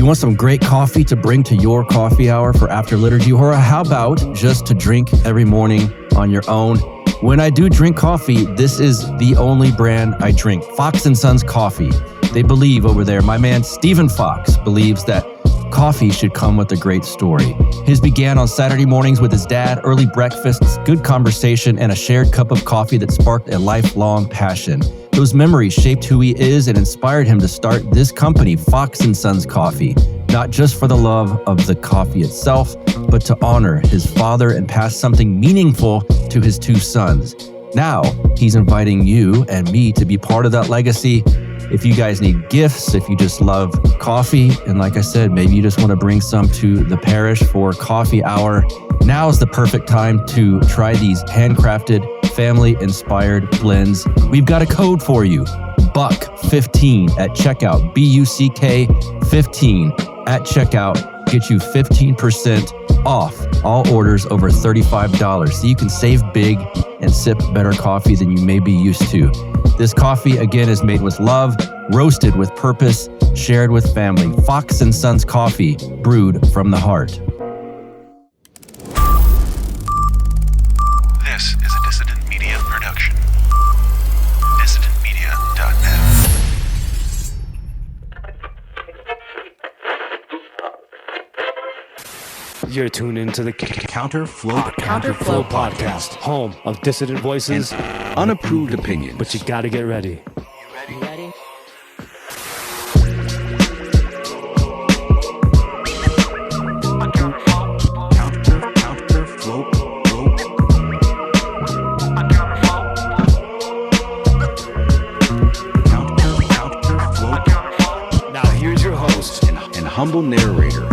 You want some great coffee to bring to your coffee hour for after liturgy? Or how about just to drink every morning on your own? When I do drink coffee, this is the only brand I drink, Fox & Sons Coffee. They believe over there, my man Stephen Fox believes that coffee should come with a great story. His began on Saturday mornings with his dad, early breakfasts, good conversation, and a shared cup of coffee that sparked a lifelong passion. Those memories shaped who he is and inspired him to start this company, Fox & Sons Coffee, not just for the love of the coffee itself, but to honor his father and pass something meaningful to his two sons. Now, he's inviting you and me to be part of that legacy. If you guys need gifts, if you just love coffee, and like I said, maybe you just want to bring some to the parish for coffee hour, now is the perfect time to try these handcrafted, family-inspired blends. We've got a code for you, BUCK15 at checkout, BUCK 15 at checkout. Get you 15% off all orders over $35, so you can save big and sip better coffee than you may be used to. This coffee, again, is made with love, roasted with purpose, shared with family. Fox & Sons Coffee, brewed from the heart. This is a Dissident Media production. DissidentMedia.net. You're tuned into the Counterflow Podcast, home of dissident voices, unapproved opinions. But you gotta get ready. You ready? Now here's your host and humble narrator,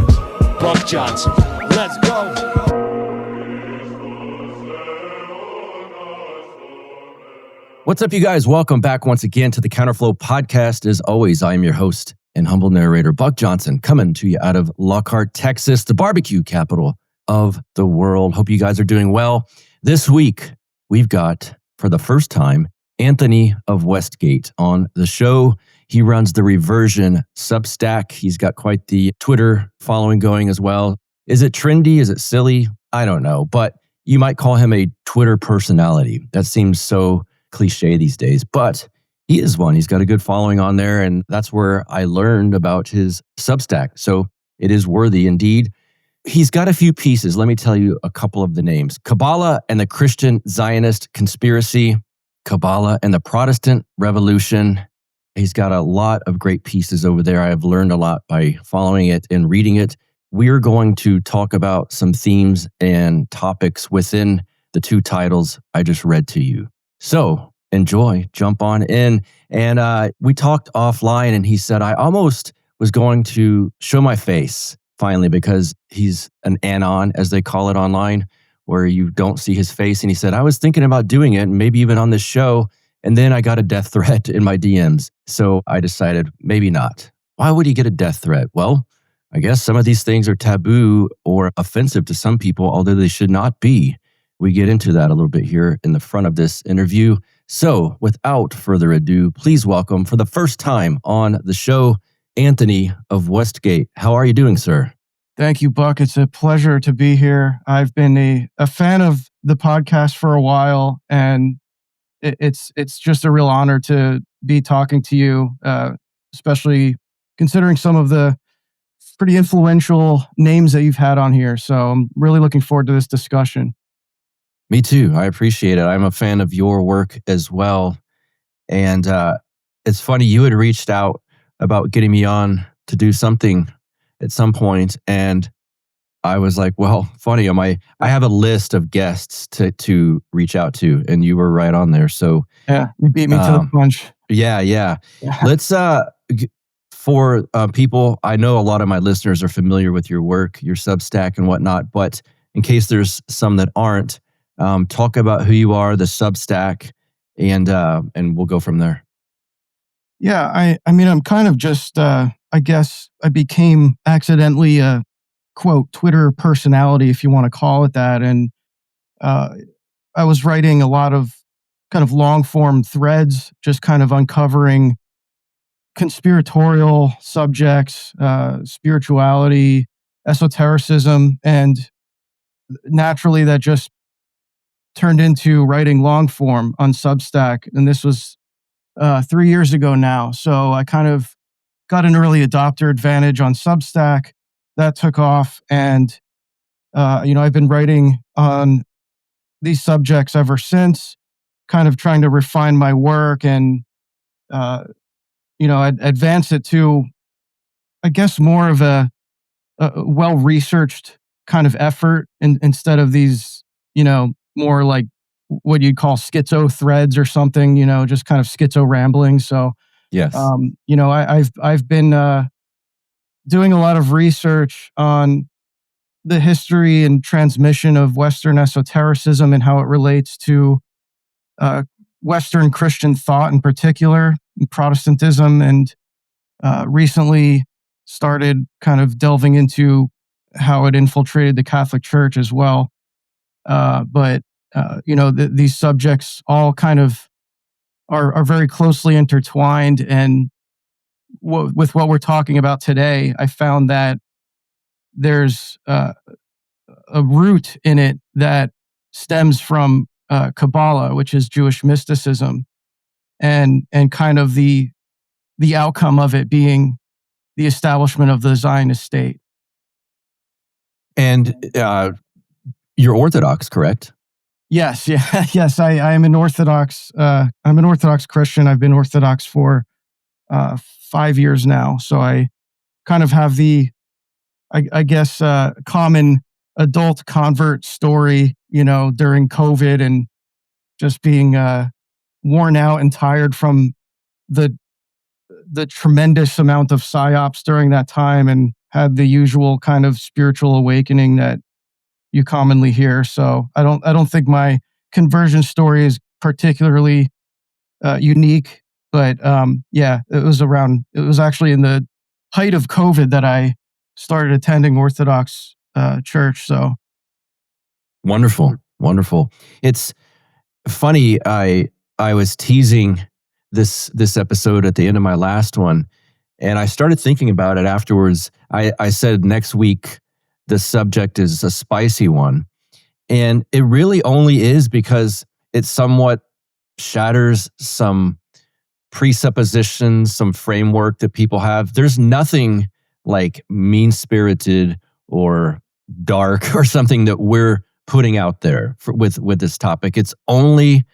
Buck Johnson. Let's go. What's up, you guys? Welcome back once again to the Counterflow Podcast. As always, I am your host and humble narrator, Buck Johnson, coming to you out of Lockhart, Texas, the barbecue capital of the world. Hope you guys are doing well. This week, we've got, for the first time, Anthony of Westgate on the show. He runs the Reversion Substack. He's got quite the Twitter following going as well. Is it trendy? Is it silly? I don't know, but you might call him a Twitter personality. That seems so cliche these days, but he is one. He's got a good following on there, and that's where I learned about his Substack. So it is worthy indeed. He's got a few pieces. Let me tell you a couple of the names. Kabbalah and the Christian Zionist Conspiracy, Kabbalah and the Protestant Revolution. He's got a lot of great pieces over there. I have learned a lot by following it and reading it. We're going to talk about some themes and topics within the two titles I just read to you. So enjoy, jump on in. And we talked offline and he said, I almost was going to show my face finally because he's an anon, as they call it online, where you don't see his face. And he said, I was thinking about doing it, maybe even on this show. And then I got a death threat in my DMs. So I decided maybe not. Why would he get a death threat? Well, I guess some of these things are taboo or offensive to some people, although they should not be. We get into that a little bit here in the front of this interview. So without further ado, please welcome for the first time on the show, Anthony of Westgate. How are you doing, sir? Thank you, Buck. It's a pleasure to be here. I've been a fan of the podcast for a while, and it's just a real honor to be talking to you, especially considering some of the pretty influential names that you've had on here. So I'm really looking forward to this discussion. Me too. I appreciate it. I'm a fan of your work as well. And it's funny, you had reached out about getting me on to do something at some point, and I was like, well, funny, I have a list of guests to reach out to, and you were right on there. So yeah, you beat me to the punch. Yeah. Let's for people, I know a lot of my listeners are familiar with your work, your Substack and whatnot, but in case there's some that aren't, talk about who you are, the Substack, and we'll go from there. Yeah, I mean, I'm kind of just, I guess I became accidentally a, quote, Twitter personality, if you want to call it that. And I was writing a lot of kind of long form threads, just kind of uncovering conspiratorial subjects, spirituality, esotericism, and naturally that just turned into writing long form on Substack. And this was 3 years ago now. So I kind of got an early adopter advantage on Substack. That took off. And, I've been writing on these subjects ever since, kind of trying to refine my work and, advance it to, I guess, more of a well-researched kind of effort instead of these, more like what you'd call schizo threads or something, just kind of schizo rambling. So, Yes. I've been doing a lot of research on the history and transmission of Western esotericism and how it relates to Western Christian thought in particular, Protestantism, and recently started kind of delving into how it infiltrated the Catholic Church as well. These subjects all kind of are very closely intertwined. And with what we're talking about today, I found that there's a root in it that stems from Kabbalah, which is Jewish mysticism, and kind of the outcome of it being the establishment of the Zionist state. And you're Orthodox, correct? Yes, yeah, yes. I am an Orthodox. I'm an Orthodox Christian. I've been Orthodox for 5 years now. So I kind of have the, I guess, common adult convert story, during COVID and just being worn out and tired from the tremendous amount of psyops during that time, and had the usual kind of spiritual awakening that you commonly hear. So I don't think my conversion story is particularly unique, but it was actually in the height of COVID that I started attending Orthodox church. So Wonderful. It's funny. I was teasing this episode at the end of my last one, and I started thinking about it afterwards. I said next week the subject is a spicy one, and it really only is because it somewhat shatters some presuppositions, some framework that people have. There's nothing like mean-spirited or dark or something that we're putting out there with this topic. It's only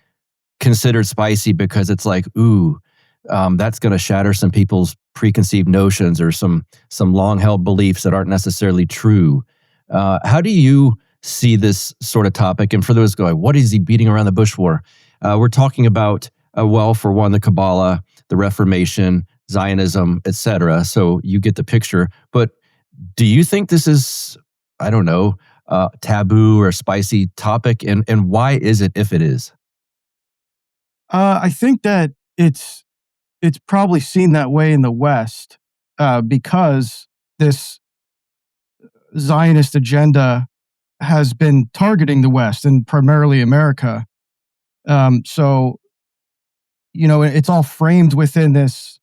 considered spicy because it's like, that's going to shatter some people's preconceived notions or some long-held beliefs that aren't necessarily true. How do you see this sort of topic? And for those going, what is he beating around the bush for? We're talking about, for one, the Kabbalah, the Reformation, Zionism, etc. So you get the picture. But do you think this is, I don't know, taboo or spicy topic? And why is it, if it is? I think that it's probably seen that way in the West because this Zionist agenda has been targeting the West and primarily America. So, it's all framed within this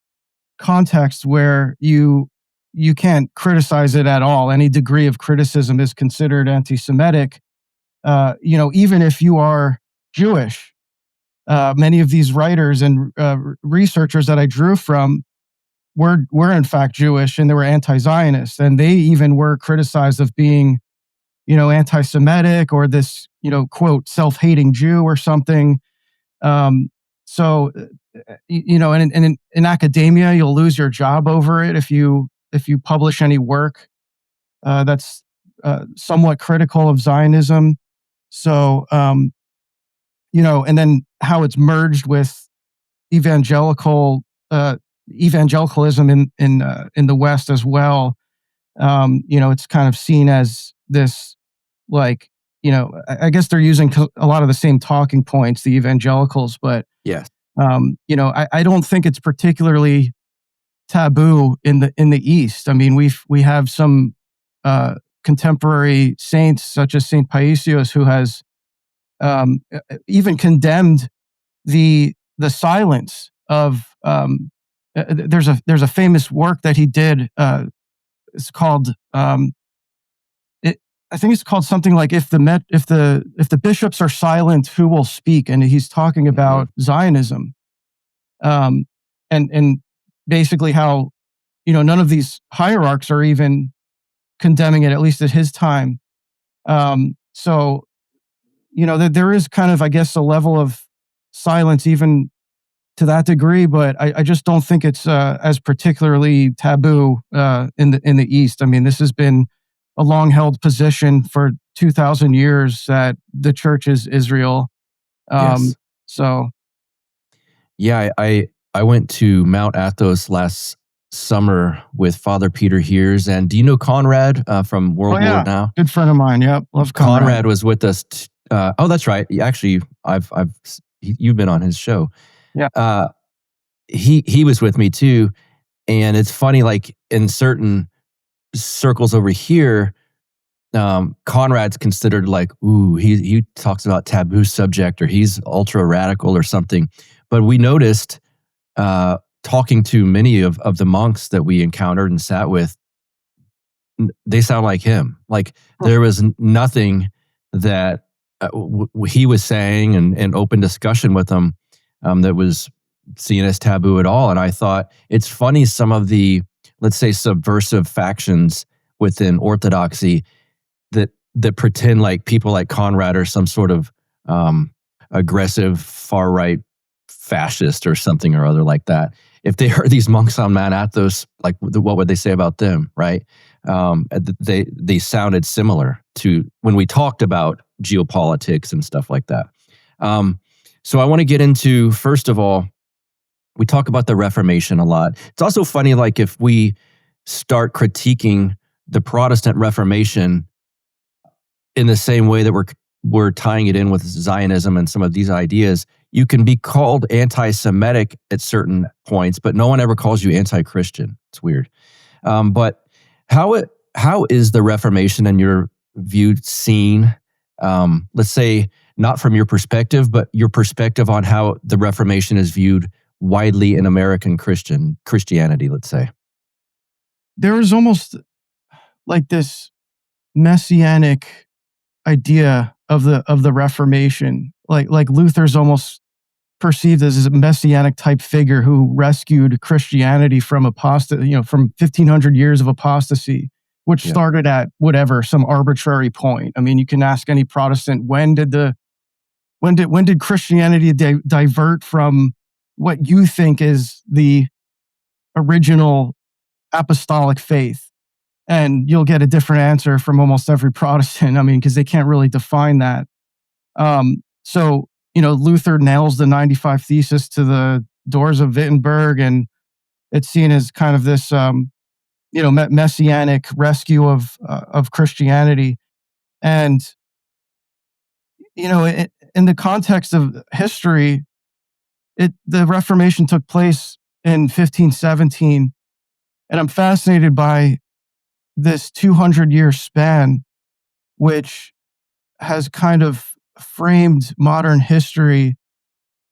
context where you can't criticize it at all. Any degree of criticism is considered anti-Semitic. Even if you are Jewish, many of these writers and researchers that I drew from were in fact Jewish, and they were anti-Zionist, and they even were criticized of being, anti-Semitic or this, quote, self-hating Jew or something. In academia, you'll lose your job over it if you publish any work that's somewhat critical of Zionism. So, and then how it's merged with evangelicalism in the West as well. It's kind of seen as this, like, I guess they're using a lot of the same talking points, the evangelicals, but Yes. I don't think it's particularly taboo in the East. I mean, we have some contemporary saints such as Saint Paisios, who has even condemned the silence of there's a famous work that he did. It's called I think it's called something like if the bishops are silent, who will speak? And he's talking about Zionism, and basically how none of these hierarchs are even condemning it, at least at his time. So there is kind of, I guess, a level of silence even to that degree, but I just don't think it's as particularly taboo in the East. I mean, this has been a long-held position for 2,000 years that the church is Israel. Yes. So, yeah, I went to Mount Athos last summer with Father Peter Heers, and do you know Conrad from World War Now? Good friend of mine. Yep, love Conrad. Conrad was with us. Oh, that's right. Actually, you've been on his show. Yeah. He was with me too, and it's funny. Like in certain circles over here, Conrad's considered like, ooh, he talks about taboo subject, or he's ultra radical or something. But we noticed, talking to many of the monks that we encountered and sat with, they sound like him. Like there was nothing that he was saying and open discussion with them that was seen as taboo at all. And I thought it's funny, some of the, let's say, subversive factions within Orthodoxy that pretend like people like Conrad are some sort of aggressive far-right fascist or something or other like that. If they heard these monks on Mount Athos, like what would they say about them, right? They sounded similar to when we talked about geopolitics and stuff like that. So I want to get into, first of all, we talk about the Reformation a lot. It's also funny, like if we start critiquing the Protestant Reformation in the same way that we're tying it in with Zionism and some of these ideas, you can be called anti-Semitic at certain points, but no one ever calls you anti-Christian. It's weird. But how is the Reformation, in your view, seen? Let's say not from your perspective, but your perspective on how the Reformation is viewed widely in American Christianity, let's say. There is almost like this messianic idea of the Reformation, like Luther's almost perceived as a messianic type figure who rescued Christianity from from 1,500 years of apostasy, which started at whatever, some arbitrary point. I mean, you can ask any Protestant, when did Christianity divert from what you think is the original apostolic faith? And you'll get a different answer from almost every Protestant. I mean, because they can't really define that. So, Luther nails the 95 Thesis to the doors of Wittenberg, and it's seen as kind of this, messianic rescue of Christianity. And, in the context of history, the Reformation took place in 1517, and I'm fascinated by this 200-year span, which has kind of framed modern history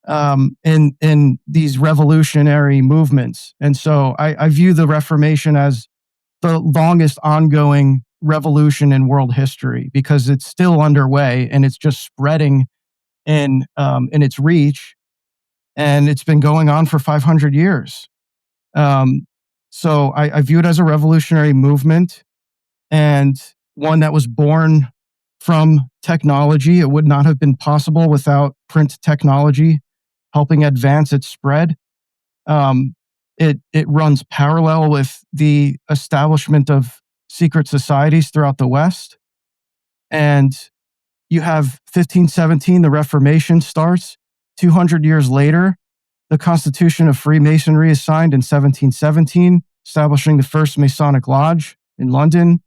in these revolutionary movements. And so I view the Reformation as the longest ongoing revolution in world history, because it's still underway and it's just spreading in its reach, and it's been going on for 500 years. So I view it as a revolutionary movement, and one that was born from technology. It would not have been possible without print technology helping advance its spread. It runs parallel with the establishment of secret societies throughout the West. And you have 1517, the Reformation starts. 200 years later, the Constitution of Freemasonry is signed in 1717, establishing the first Masonic Lodge in London.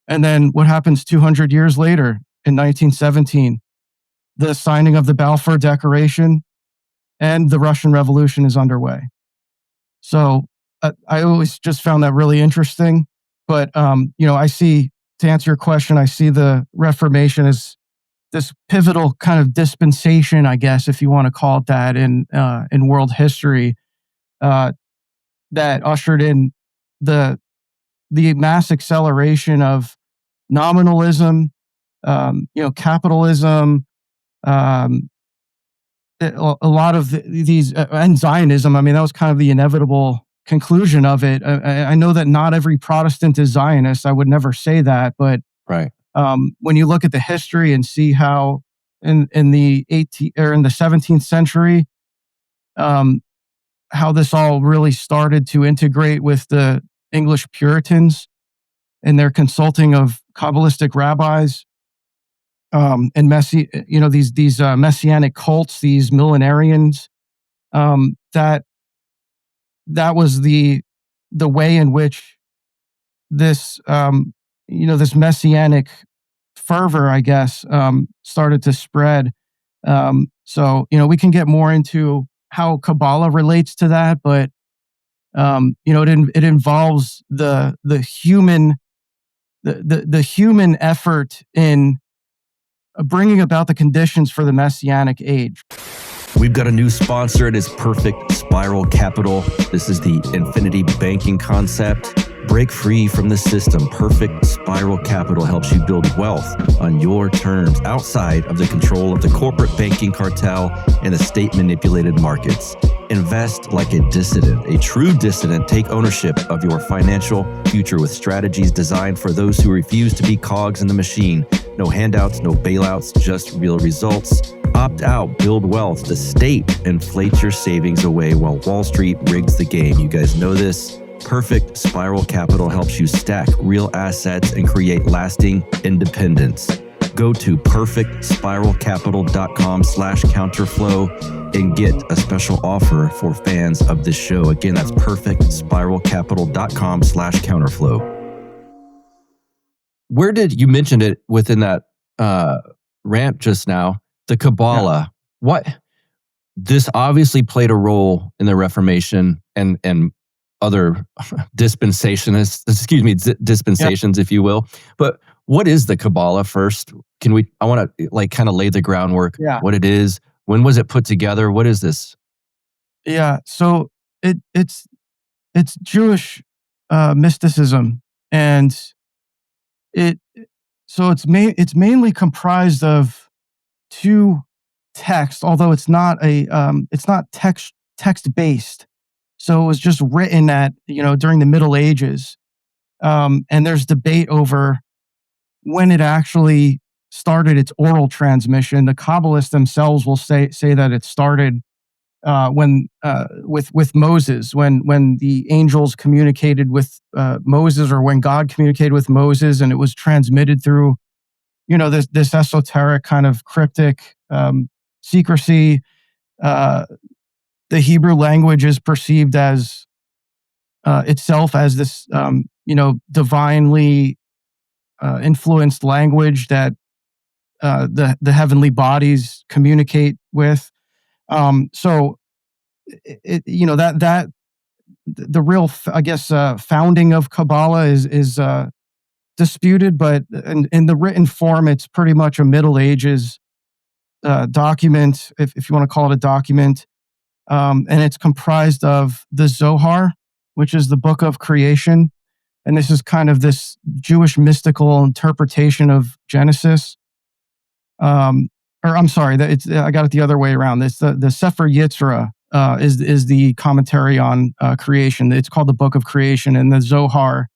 And then what happens 200 years later, in 1917? The signing of the Balfour Declaration, and the Russian Revolution is underway. So I always just found that really interesting. But, I see, to answer your question, I see the Reformation as this pivotal kind of dispensation, I guess, if you want to call it that, in world history. that ushered in the mass acceleration of nominalism, capitalism, a lot of these, and Zionism. I mean, that was kind of the inevitable conclusion of it. I know that not every Protestant is Zionist. I would never say that, but Right. When you look at the history and see how in the 17th century, how this all really started to integrate with the English Puritans and their consulting of Kabbalistic rabbis, and these messianic cults, these millenarians, that was the way in which this this messianic fervor, I guess, started to spread. So we can get more into how Kabbalah relates to that, but it involves the human effort in bringing about the conditions for the messianic age. We've got a new sponsor. It is Perfect Spiral Capital. This is the infinity banking concept. Break free from the system. Perfect Spiral Capital helps you build wealth on your terms, outside of the control of the corporate banking cartel and the state-manipulated markets. Invest like a dissident, a true dissident. Take ownership of your financial future with strategies designed for those who refuse to be cogs in the machine. No handouts, no bailouts, just real results. Opt out, build wealth. The state inflates your savings away while Wall Street rigs the game. You guys know this. Perfect Spiral Capital helps you stack real assets and create lasting independence. Go to perfectspiralcapital.com/counterflow and get a special offer for fans of this show. Again, that's perfectspiralcapital.com/counterflow. Where did you mention it within that rant just now? The Kabbalah. Yeah. What? This obviously played a role in the Reformation and other dispensations, if you will. But what is the Kabbalah first? I want to kind of lay the groundwork, what it is. When was it put together? What is this? Yeah, so it's Jewish mysticism, and it's mainly comprised of two texts, although it's not text based. So it was just written during the Middle Ages, and there's debate over when it actually started its oral transmission. The Kabbalists themselves will say that it started with Moses, when the angels communicated with Moses, or when God communicated with Moses, and it was transmitted through this esoteric kind of cryptic secrecy. The Hebrew language is perceived as itself as this, divinely influenced language that the heavenly bodies communicate with. So, the real, founding of Kabbalah is disputed, but in the written form, it's pretty much a Middle Ages document, if you want to call it a document. And it's comprised of the Zohar, which is the book of creation. And this is kind of this Jewish mystical interpretation of Genesis. I got it the other way around. It's the Sefer Yetzirah is the commentary on creation. It's called the book of creation, and the Zohar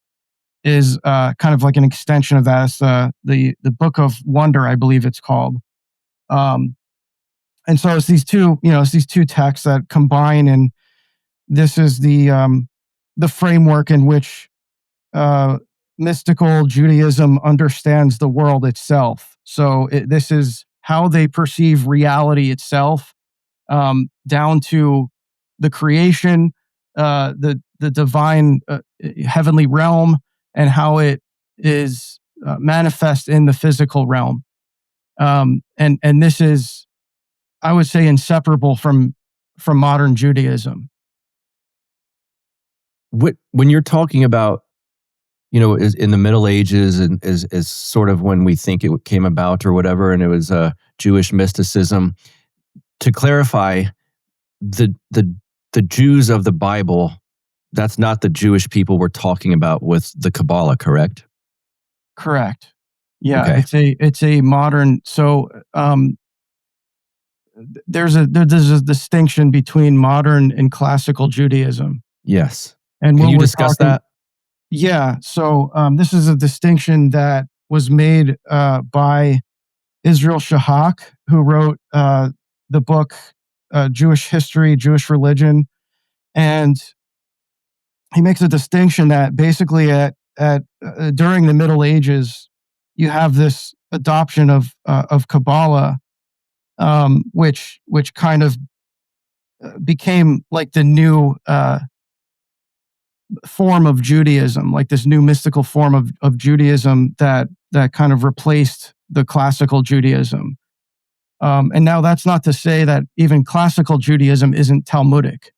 is kind of like an extension of that. It's the book of wonder, I believe it's called. And so it's these two texts that combine, and this is the framework in which mystical Judaism understands the world itself. So this is how they perceive reality itself, down to the creation, the divine heavenly realm, and how it is manifest in the physical realm. And this is, I would say, inseparable from modern Judaism. When you're talking about, in the Middle Ages, and is sort of when we think it came about or whatever, and it was Jewish mysticism. To clarify, the Jews of the Bible, that's not the Jewish people we're talking about with the Kabbalah, correct? Correct. Yeah, Okay. it's a modern. So there's a distinction between modern and classical Judaism. Yes. And Can when you we're discuss talking, that? Yeah. So this is a distinction that was made by Israel Shahak, who wrote the book Jewish History, Jewish Religion, and he makes a distinction that basically at during the Middle Ages, you have this adoption of Kabbalah, which kind of became like the new form of Judaism, like this new mystical form of Judaism that kind of replaced the classical Judaism. And now that's not to say that even classical Judaism isn't Talmudic.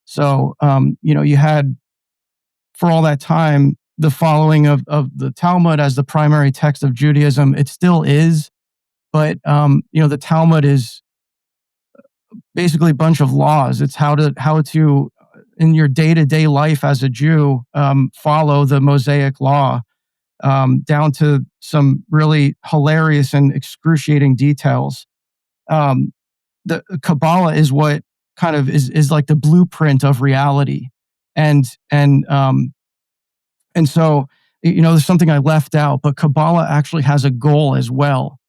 So, you had for all that time the following of the Talmud as the primary text of Judaism. It still is, but the Talmud is basically a bunch of laws. It's how to in your day-to-day life as a Jew follow the Mosaic law down to some really hilarious and excruciating details. The Kabbalah is what kind of is like the blueprint of reality, and so there's something I left out, but Kabbalah actually has a goal as well,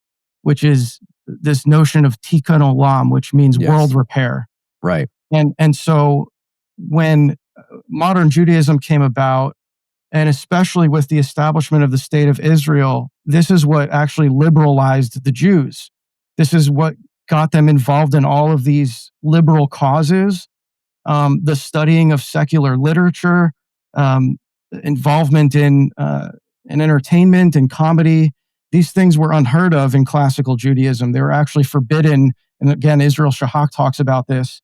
which is this notion of tikkun olam, which means Yes. world repair. Right. And so when modern Judaism came about, and especially with the establishment of the state of Israel, this is what actually liberalized the Jews. This is what got them involved in all of these liberal causes, the studying of secular literature, involvement in entertainment and comedy. These things were unheard of in classical Judaism. They were actually forbidden. And again, Israel Shahak talks about this.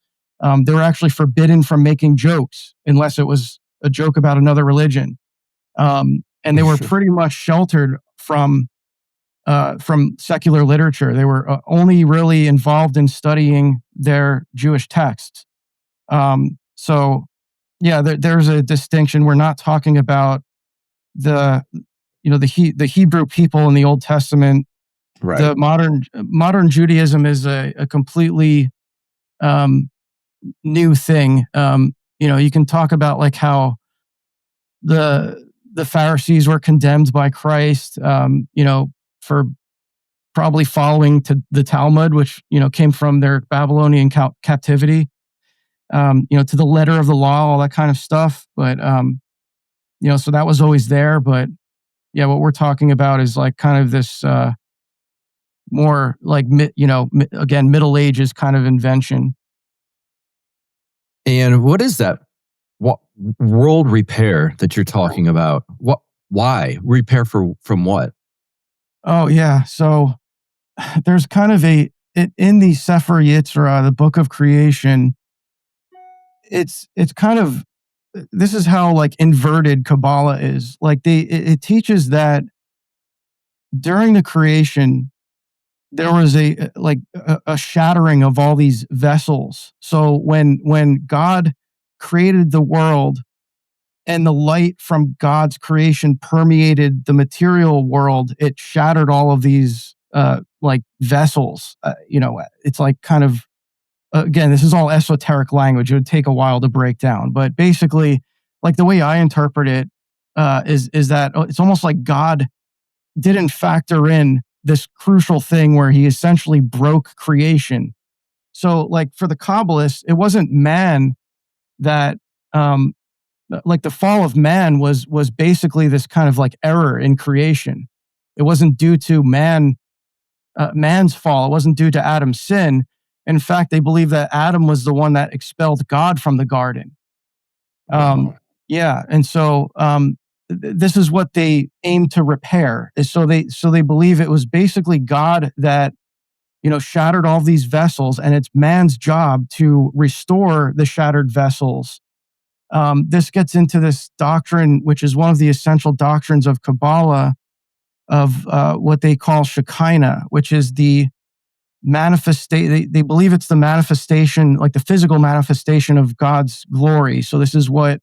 They were actually forbidden from making jokes unless it was a joke about another religion. And they were pretty much sheltered from secular literature. They were only really involved in studying their Jewish texts. So, yeah, there's a distinction. We're not talking about the Hebrew people in the Old Testament. Right. The modern Judaism is a completely new thing. You can talk about like how the Pharisees were condemned by Christ, for probably following to the Talmud, which came from their Babylonian captivity. To the letter of the law, all that kind of stuff. But so that was always there. But yeah, what we're talking about is like kind of this more like again, Middle Ages kind of invention. And what is that? What world repair that you're talking about? What? Why repair from what? Oh yeah, so there's kind of in the Sefer Yetzirah, the Book of Creation. It's kind of, this is how like inverted Kabbalah is. Like it teaches that during the creation there was a shattering of all these vessels. So when God created the world and the light from God's creation permeated the material world, it shattered all of these like vessels. It's like kind of, again, this is all esoteric language. It would take a while to break down, but basically, like the way I interpret it is that it's almost like God didn't factor in this crucial thing where he essentially broke creation. So, like for the Kabbalists, it wasn't man that, like the fall of man was basically this kind of like error in creation. It wasn't due to man's fall. It wasn't due to Adam's sin. In fact, they believe that Adam was the one that expelled God from the garden. Yeah, and so this is what they aim to repair. Is so they believe it was basically God that shattered all these vessels, and it's man's job to restore the shattered vessels. This gets into this doctrine, which is one of the essential doctrines of Kabbalah, of what they call Shekinah, which is the manifestation. They believe it's the manifestation, like the physical manifestation of God's glory. So this is what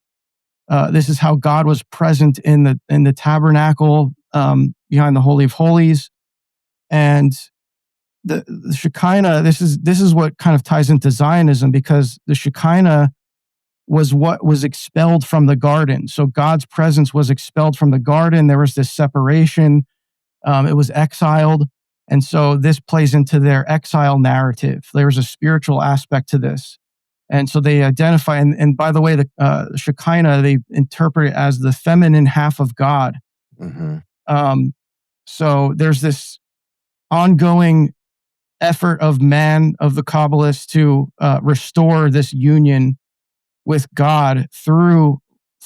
This is how God was present in the tabernacle behind the Holy of Holies, and the Shekinah. This is what kind of ties into Zionism, because the Shekinah was what was expelled from the garden. So God's presence was expelled from the garden. There was this separation. It was exiled. And so this plays into their exile narrative. There's a spiritual aspect to this. And so they identify, and by the way, the Shekinah, they interpret it as the feminine half of God. Mm-hmm. So there's this ongoing effort of the Kabbalists, to restore this union with God through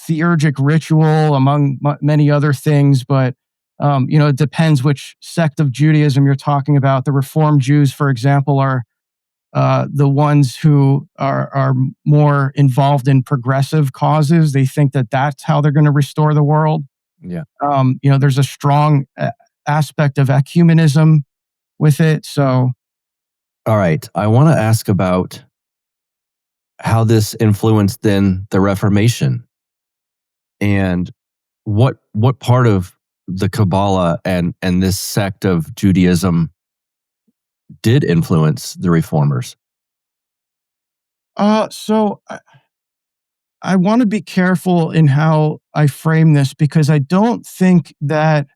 theurgic ritual, among many other things. But it depends which sect of Judaism you're talking about. The Reformed Jews, for example, are the ones who are more involved in progressive causes. They think that that's how they're going to restore the world. Yeah. There's a strong aspect of ecumenism with it. So, all right, I want to ask about how this influenced then the Reformation, and what part of the Kabbalah and this sect of Judaism did influence the reformers. So I want to be careful in how I frame this, because I don't think that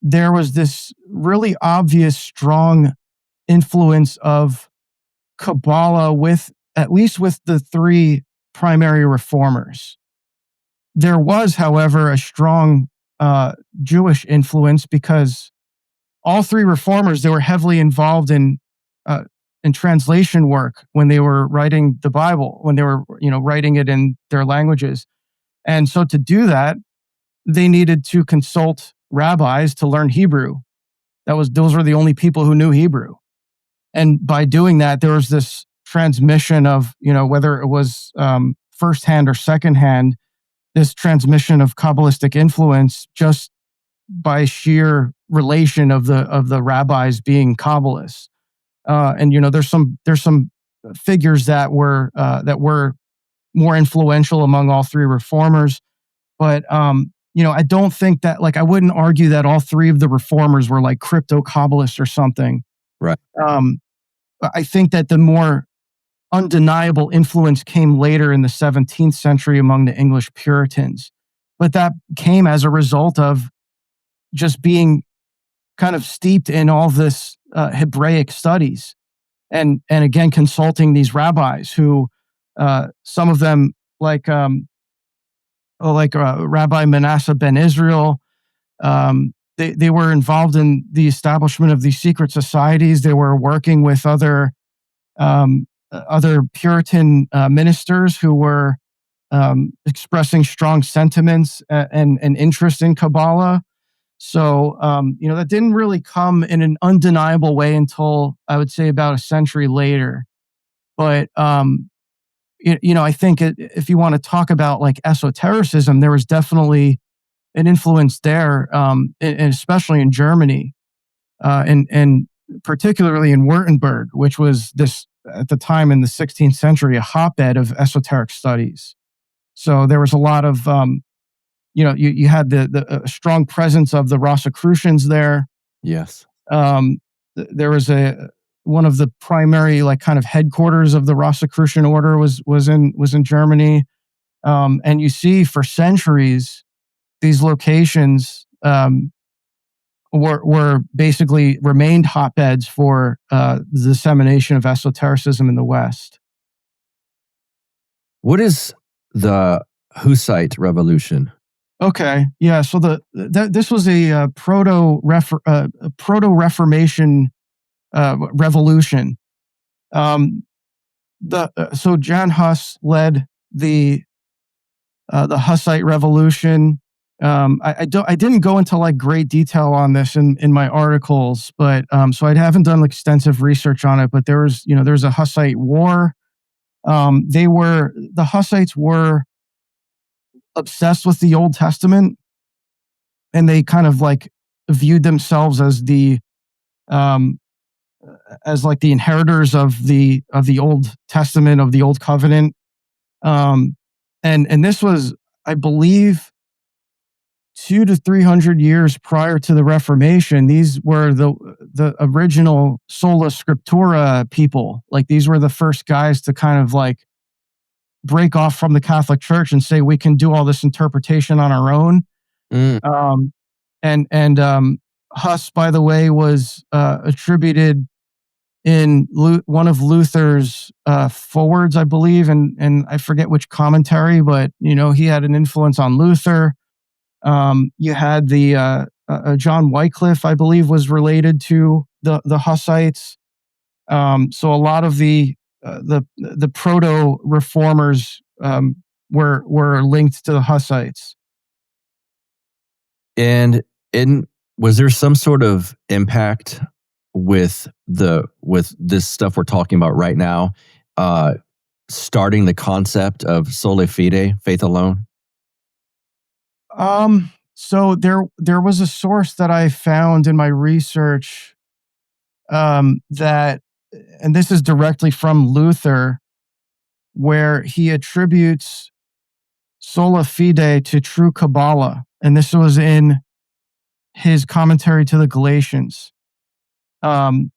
there was this really obvious, strong influence of Kabbalah at least with the three primary reformers. There was, however, a strong Jewish influence, because all three reformers, they were heavily involved in translation work when they were writing the Bible, when they were writing it in their languages. And so to do that, they needed to consult rabbis to learn Hebrew. Those were the only people who knew Hebrew. And by doing that, there was this transmission of, whether it was firsthand or secondhand, this transmission of Kabbalistic influence just by sheer relation of the rabbis being Kabbalists. And there's some figures that were more influential among all three reformers, but I don't think that, I wouldn't argue that all three of the reformers were like crypto Kabbalists or something. Right. I think that the more undeniable influence came later in the 17th century among the English Puritans, but that came as a result of just being kind of steeped in all this Hebraic studies, and again consulting these rabbis who, some of them like Rabbi Manasseh ben Israel, they were involved in the establishment of these secret societies. They were working with other Puritan ministers who were expressing strong sentiments and interest in Kabbalah. So, that didn't really come in an undeniable way until, I would say, about a century later. But, I think if you want to talk about esotericism, there was definitely an influence there, and especially in Germany, and particularly in Württemberg, which was this, at the time in the 16th century, a hotbed of esoteric studies. So there was a lot of, you had the strong presence of the Rosicrucians there. Yes. There was one of the primary kind of headquarters of the Rosicrucian order was in Germany, and you see for centuries these locations were basically remained hotbeds for the dissemination of esotericism in the West. What is the Hussite Revolution? Okay, yeah. So this was a proto-Reformation revolution. So Jan Hus led the Hussite Revolution. I didn't go into great detail on this in my articles, but so I haven't done extensive research on it. But there was a Hussite war. The Hussites were obsessed with the Old Testament, and they kind of viewed themselves as the inheritors of the Old Testament, of the Old Covenant. And this was, I believe 200 to 300 years prior to the Reformation, these were the original sola scriptura people. Like, these were the first guys to kind of like break off from the Catholic Church and say we can do all this interpretation on our own. And Huss, by the way, was attributed in one of Luther's forwards, I believe, and I forget which commentary, but he had an influence on Luther. You had the John Wycliffe, I believe, was related to the Hussites. So a lot of the proto reformers were linked to the Hussites. And was there some sort of impact with this stuff we're talking about right now, starting the concept of sola fide, faith alone? So there was a source that I found in my research that, and this is directly from Luther, where he attributes sola fide to true Kabbalah. And this was in his commentary to the Galatians. I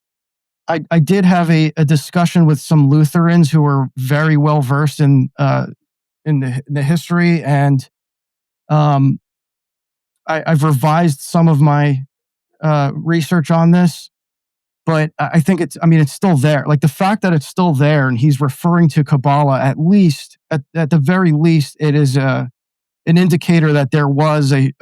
did have a discussion with some Lutherans who were very well versed in the history, and I've revised some of my research on this, but I think it's still there. Like, the fact that it's still there and he's referring to Kabbalah, at the very least, it is an indicator that there was an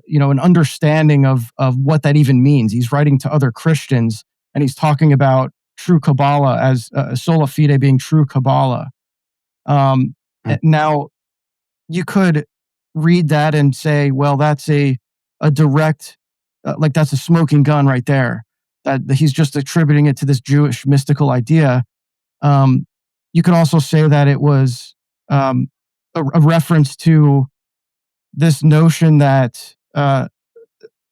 understanding of what that even means. He's writing to other Christians and he's talking about true Kabbalah as sola fide being true Kabbalah. Now, you could read that and say, well, that's a direct, that's a smoking gun right there, that he's just attributing it to this Jewish mystical idea. You could also say that it was a reference to this notion that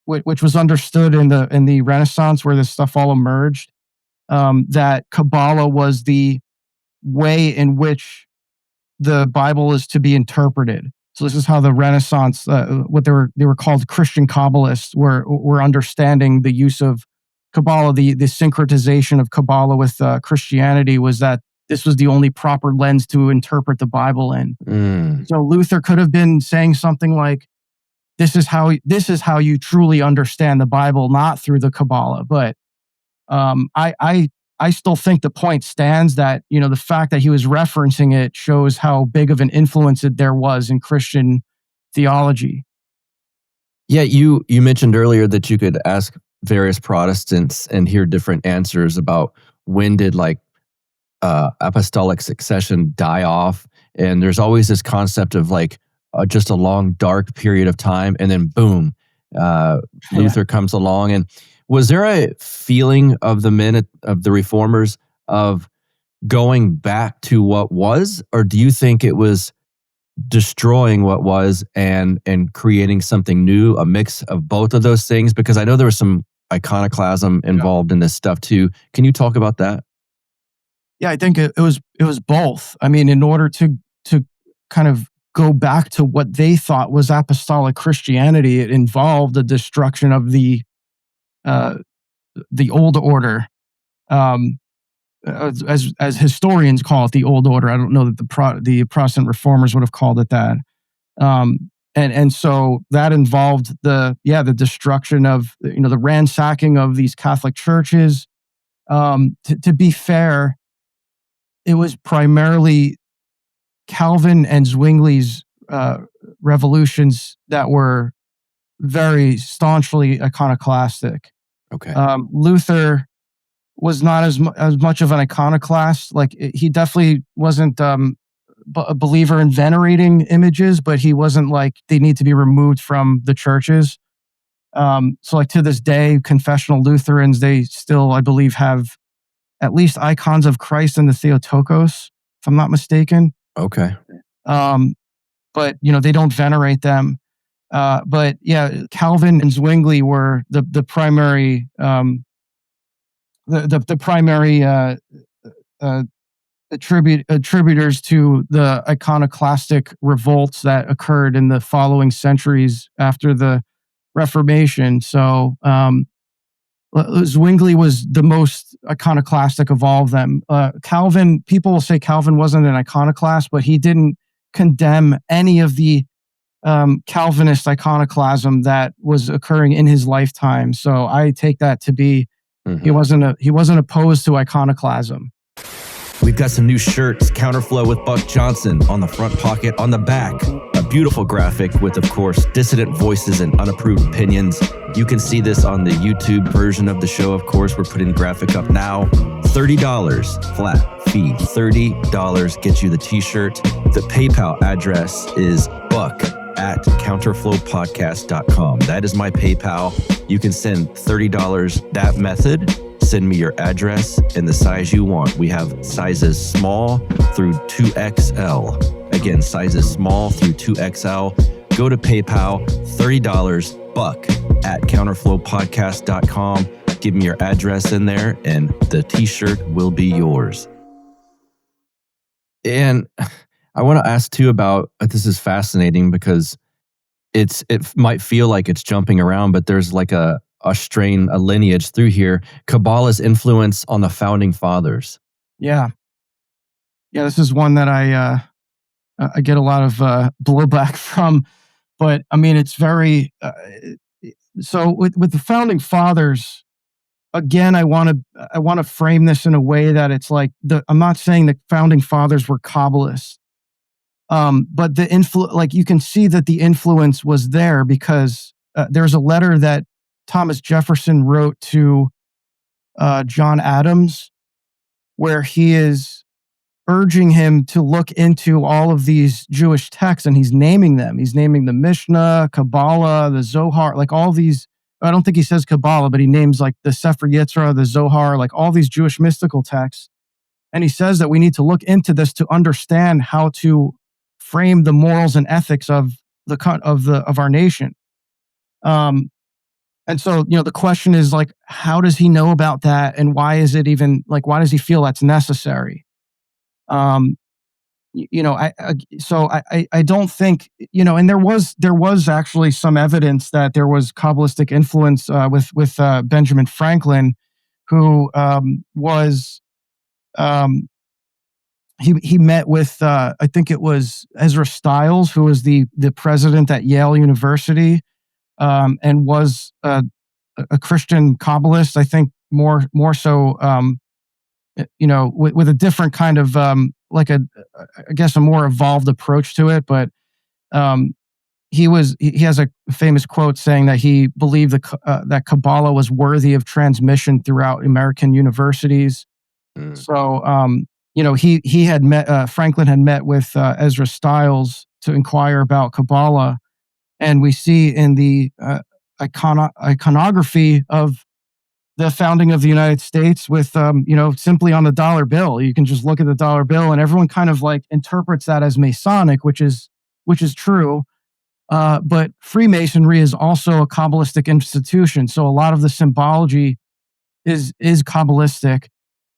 which was understood in the Renaissance, where this stuff all emerged, that Kabbalah was the way in which the Bible is to be interpreted. So this is how the Renaissance, what they were called Christian Kabbalists, were understanding the use of Kabbalah, the syncretization of Kabbalah with Christianity, was that this was the only proper lens to interpret the Bible in. So Luther could have been saying something like, "This is how you truly understand the Bible, not through the Kabbalah." But I still think the point stands that the fact that he was referencing it shows how big of an influence there was in Christian theology. Yeah, you mentioned earlier that you could ask various Protestants and hear different answers about when did apostolic succession die off, and there's always this concept of just a long dark period of time, and then boom, Luther comes along. And was there a feeling of the men of the reformers of going back to what was, or do you think it was destroying what was and creating something new, a mix of both of those things? Because I know there was some iconoclasm involved in this stuff too. Can you talk about that? Yeah, I think it was both. I mean, in order to kind of go back to what they thought was apostolic Christianity, it involved the destruction of the old order, as historians call it, the old order. I don't know that the Protestant reformers would have called it that. And so that involved the destruction of the ransacking of these Catholic churches. To be fair, it was primarily Calvin and Zwingli's revolutions that were very staunchly iconoclastic. Okay. Luther was not as much of an iconoclast. Like, he definitely wasn't a believer in venerating images, but he wasn't like they need to be removed from the churches. So to this day, confessional Lutherans, they still, I believe, have at least icons of Christ in the Theotokos, if I'm not mistaken. Okay. But they don't venerate them. But yeah, Calvin and Zwingli were the primary the primary attributors to the iconoclastic revolts that occurred in the following centuries after the Reformation. So Zwingli was the most iconoclastic of all of them. Calvin, people will say Calvin wasn't an iconoclast, but he didn't condemn any of the Calvinist iconoclasm that was occurring in his lifetime. So I take that to be he wasn't opposed to iconoclasm. We've got some new shirts, Counterflow with Buck Johnson on the front pocket, on the back, a beautiful graphic with, of course, dissident voices and unapproved opinions. You can see this on the YouTube version of the show. Of course, we're putting the graphic up now. $30 flat fee. $30 gets you the t-shirt. The PayPal address is buck@counterflowpodcast.com. That is my PayPal. You can send $30 that method. Send me your address and the size you want. We have sizes small through 2XL. Again, sizes small through 2XL. Go to PayPal, $30 buck@counterflowpodcast.com. Give me your address in there and the t-shirt will be yours. And I want to ask too about, this is fascinating because it might feel like it's jumping around, but there's like a lineage through here. Kabbalah's influence on the founding fathers. Yeah, this is one that I get a lot of blowback from, but I mean it's very so with the founding fathers. Again, I want to frame this in a way that it's like I'm not saying the founding fathers were Kabbalists, but like you can see that the influence was there because there's a letter that Thomas Jefferson wrote to John Adams, where he is urging him to look into all of these Jewish texts, and he's naming them. He's naming the Mishnah, Kabbalah, the Zohar, like all these. I don't think he says Kabbalah, but he names like the Sefer Yetzirah, the Zohar, like all these Jewish mystical texts. And he says that we need to look into this to understand how to frame the morals and ethics of our nation. And so, the question is like, how does he know about that? And why is it even like, why does he feel that's necessary? I don't think, and there was actually some evidence that there was Kabbalistic influence with Benjamin Franklin, who he met with, I think it was Ezra Stiles, who was the president at Yale University. And was a Christian Kabbalist, I think more so, with a different kind of I guess a more evolved approach to it. But he has a famous quote saying that he believed that Kabbalah was worthy of transmission throughout American universities. So he had met Franklin had met with Ezra Stiles to inquire about Kabbalah. And we see in the iconography of the founding of the United States with, simply on the dollar bill. You can just look at the dollar bill and everyone kind of like interprets that as Masonic, which is true. But Freemasonry is also a Kabbalistic institution. So a lot of the symbology is Kabbalistic.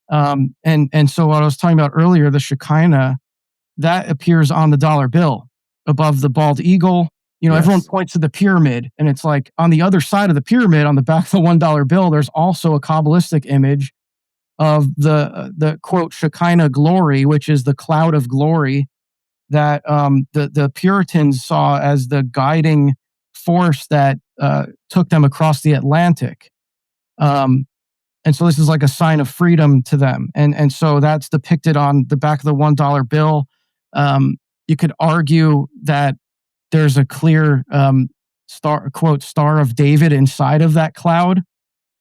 And so what I was talking about earlier, the Shekinah, that appears on the dollar bill above the bald eagle. Yes. Everyone points to the pyramid, and it's like on the other side of the pyramid, on the back of the $1 bill, there's also a Kabbalistic image of the quote Shekinah glory, which is the cloud of glory that the Puritans saw as the guiding force that took them across the Atlantic. And so this is like a sign of freedom to them. And so that's depicted on the back of the $1 bill. You could argue that there's a clear Star of David inside of that cloud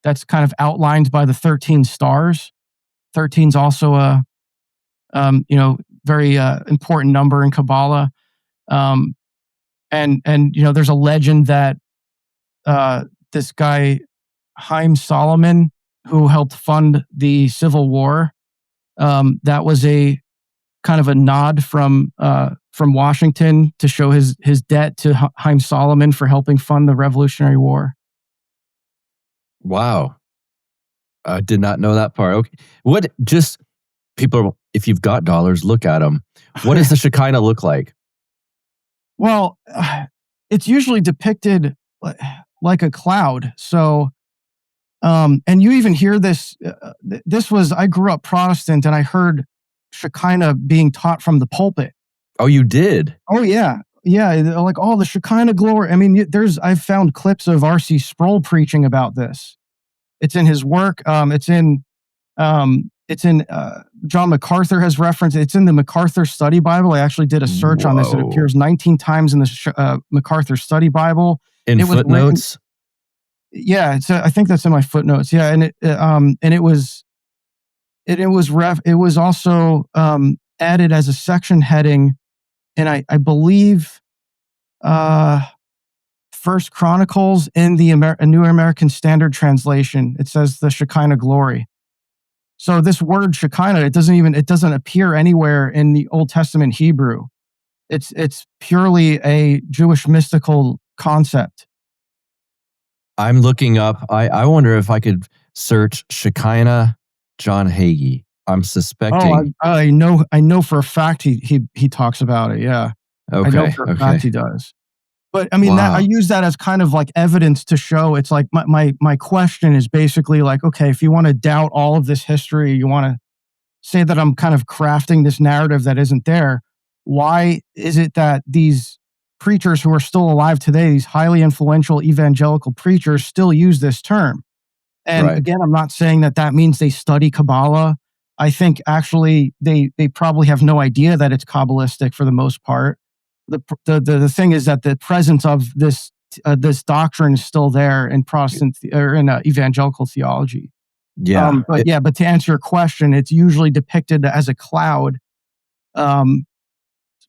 that's kind of outlined by the 13 stars. 13 is also a very important number in Kabbalah. And there's a legend that this guy Haim Solomon, who helped fund the Civil War, that was a kind of a nod from Washington to show his debt to Haim Solomon for helping fund the Revolutionary War. Wow. I did not know that part. Okay. People if you've got dollars, look at them. What does the Shekinah look like? Well, it's usually depicted like a cloud. So, and you even hear this. I grew up Protestant, and I heard Shekinah being taught from the pulpit. Oh, you did? Oh, yeah. Yeah. Like, oh, the Shekinah glory. I mean, I've found clips of R.C. Sproul preaching about this. It's in his work. It's in John MacArthur has referenced. It's in the MacArthur Study Bible. I actually did a search on this. It appears 19 times in the MacArthher Study Bible. In footnotes? Yeah, I think that's in my footnotes. Yeah, and it was also added as a section heading, and I believe First Chronicles in the New American Standard Translation. It says the Shekinah glory. So this word Shekinah, it doesn't appear anywhere in the Old Testament Hebrew. It's purely a Jewish mystical concept. I'm looking up. I wonder if I could search Shekinah John Hagee. I'm suspecting. Oh, I know for a fact he talks about it. Yeah. Okay. I know for a fact he does. But I mean, I use that as kind of like evidence to show. It's like my question is basically like, okay, if you want to doubt all of this history, you want to say that I'm kind of crafting this narrative that isn't there. Why is it that these preachers who are still alive today, these highly influential evangelical preachers, still use this term? And again, I'm not saying that means they study Kabbalah. I think actually they probably have no idea that it's Kabbalistic for the most part. The thing is that the presence of this doctrine is still there in Protestant or in evangelical theology. Yeah, but to answer your question, it's usually depicted as a cloud,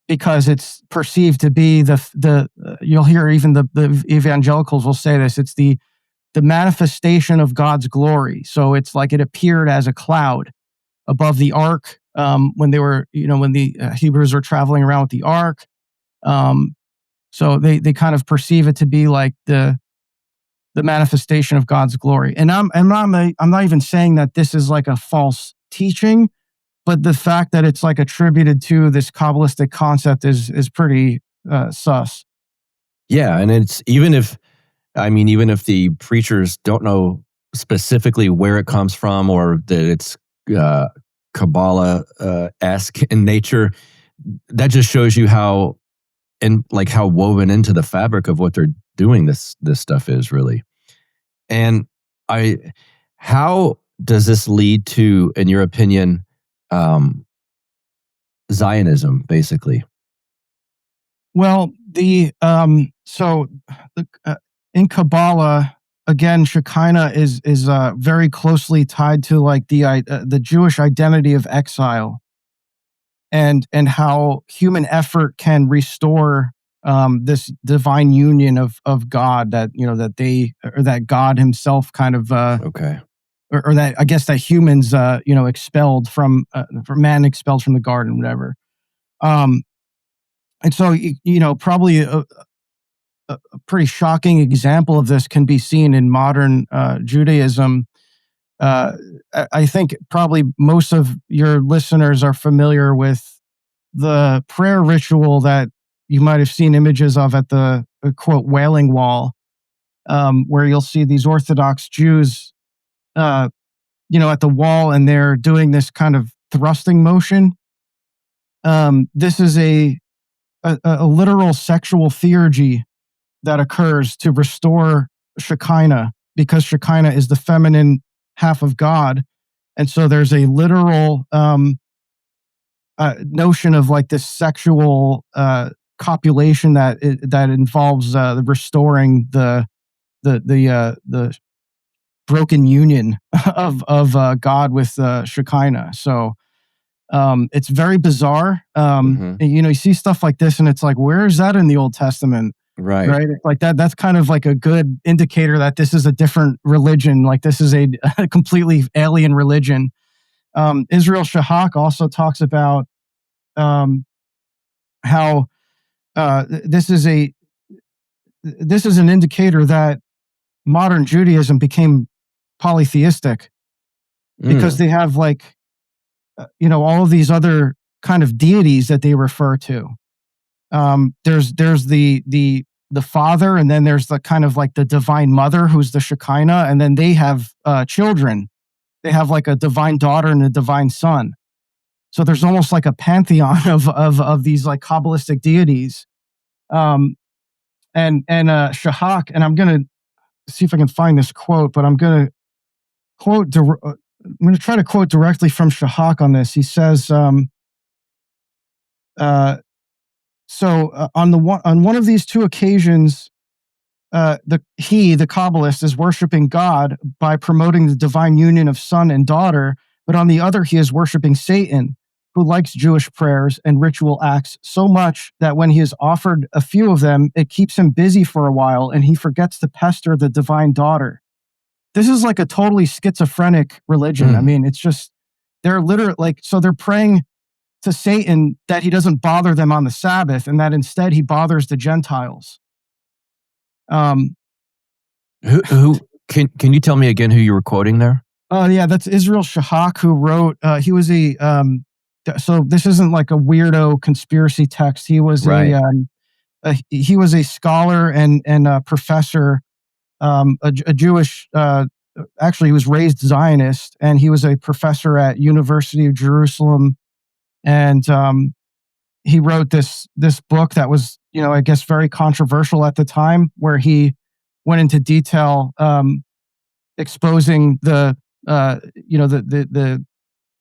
because it's perceived to be you'll hear even the evangelicals will say this. It's the manifestation of God's glory. So it's like it appeared as a cloud above the ark when the Hebrews were traveling around with the ark. So they kind of perceive it to be like the manifestation of God's glory. And I'm not even saying that this is like a false teaching, but the fact that it's like attributed to this Kabbalistic concept is pretty sus. Yeah, and it's even if the preachers don't know specifically where it comes from or that it's Kabbalah-esque in nature, that just shows you how woven into the fabric of what they're doing this stuff is really. And how does this lead to, in your opinion, Zionism, basically? Well, in Kabbalah, again, Shekinah is very closely tied to like the Jewish identity of exile. And how human effort can restore this divine union of God that God Himself kind of or that I guess that humans expelled from man expelled from the garden, whatever. And so probably a pretty shocking example of this can be seen in modern Judaism. I think probably most of your listeners are familiar with the prayer ritual that you might have seen images of at the quote Wailing Wall, where you'll see these Orthodox Jews, at the wall, and they're doing this kind of thrusting motion. This is a literal sexual theurgy that occurs to restore Shekinah, because Shekinah is the feminine half of God. And so there's a literal notion of like this sexual copulation that involves the restoring the broken union of God with Shekinah. So it's very bizarre. You see stuff like this and it's like, where is that in the Old Testament? Right. Like that's kind of like a good indicator that this is a different religion. Like this is a completely alien religion. Israel Shahak also talks about how this is an indicator that modern Judaism became polytheistic, because they have like all of these other kind of deities that they refer to. There's the Father, and then there's the kind of like the Divine Mother, who's the Shekinah, and then they have children. They have like a divine daughter and a divine son. So there's almost like a pantheon of these like Kabbalistic deities. And Shahak, and I'm gonna see if I can find this quote, but I'm gonna try to quote directly from Shahak on this. He says, on one of these two occasions, the Kabbalist is worshiping God by promoting the divine union of son and daughter, but on the other, he is worshiping Satan, who likes Jewish prayers and ritual acts so much that when he is offered a few of them, it keeps him busy for a while and he forgets to pester the divine daughter. This is like a totally schizophrenic religion. I mean, it's just, they're literally so they're praying to Satan that he doesn't bother them on the Sabbath and that instead he bothers the Gentiles. Who can you tell me again who you were quoting there? Yeah, that's Israel Shahak, who wrote, he was so this isn't like a weirdo conspiracy text. He was he was a scholar and a professor, a Jewish, actually he was raised Zionist, and he was a professor at University of Jerusalem. And he wrote this book that was, I guess very controversial at the time, where he went into detail exposing the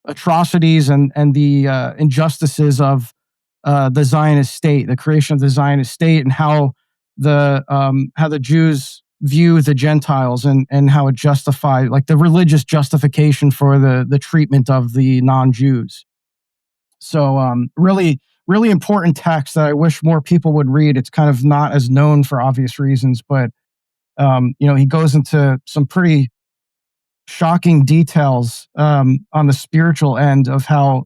atrocities and the injustices of the Zionist state, the creation of the Zionist state, and how the Jews view the Gentiles and how it justified, like the religious justification for the treatment of the non-Jews. So really, really important text that I wish more people would read. It's kind of not as known for obvious reasons, but he goes into some pretty shocking details on the spiritual end of how,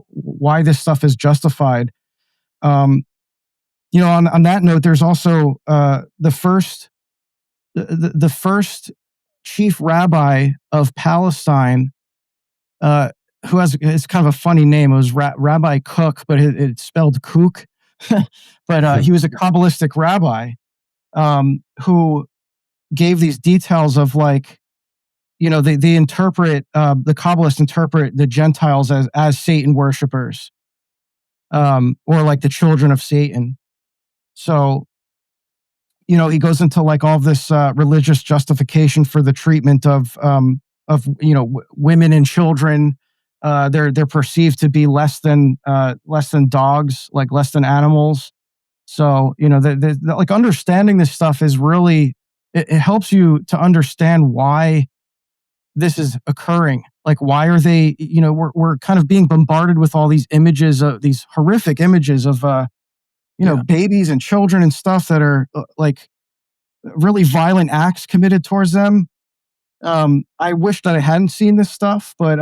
why this stuff is justified. On that note, there's also the first chief rabbi of Palestine, who it's kind of a funny name. It was Rabbi Cook, but it's spelled Kook. But he was a Kabbalistic rabbi who gave these details of like, they interpret, the Kabbalists interpret the Gentiles as Satan worshipers, or like the children of Satan. So, he goes into like all this religious justification for the treatment of women and children. They're perceived to be less than dogs, like less than animals. So, like understanding this stuff is really, it helps you to understand why this is occurring. Like, why are they, we're kind of being bombarded with all these images of these horrific images of, babies and children and stuff that are like really violent acts committed towards them. I wish that I hadn't seen this stuff, but,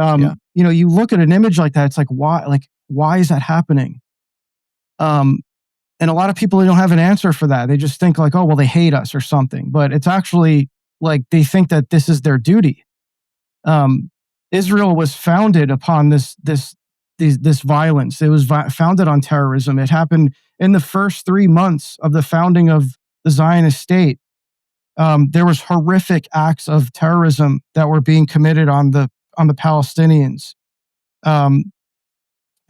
you look at an image like that, it's like, why is that happening? And a lot of people, they don't have an answer for that. They just think like, oh, well, they hate us or something, but it's actually like, they think that this is their duty. Israel was founded upon this violence. It was founded on terrorism. It happened in the first 3 months of the founding of the Zionist state. There was horrific acts of terrorism that were being committed on the Palestinians. And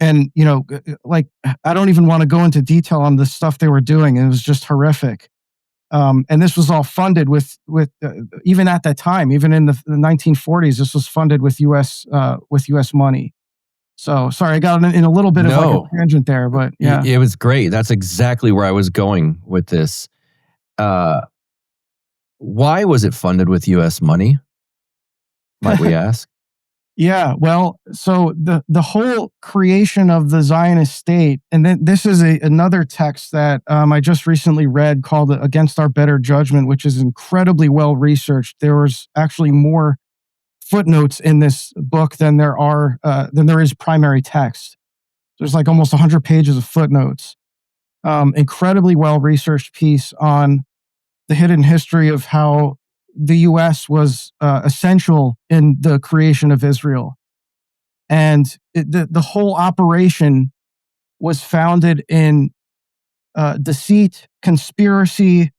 I don't even want to go into detail on the stuff they were doing. It was just horrific. And this was all funded with even at that time, even in the 1940s, this was funded with U.S. money. So sorry, I got in a little bit of like a tangent there, but yeah, it was great. That's exactly where I was going with this. Why was it funded with U.S. money? Might we ask? Yeah, well, so the whole creation of the Zionist state, and then this is another text that I just recently read called Against Our Better Judgment, which is incredibly well researched. There was actually more footnotes in this book than there is primary text. There's like almost 100 pages of footnotes. Incredibly well researched piece on the hidden history of how the U.S. was essential in the creation of Israel. And the whole operation was founded in deceit, conspiracy,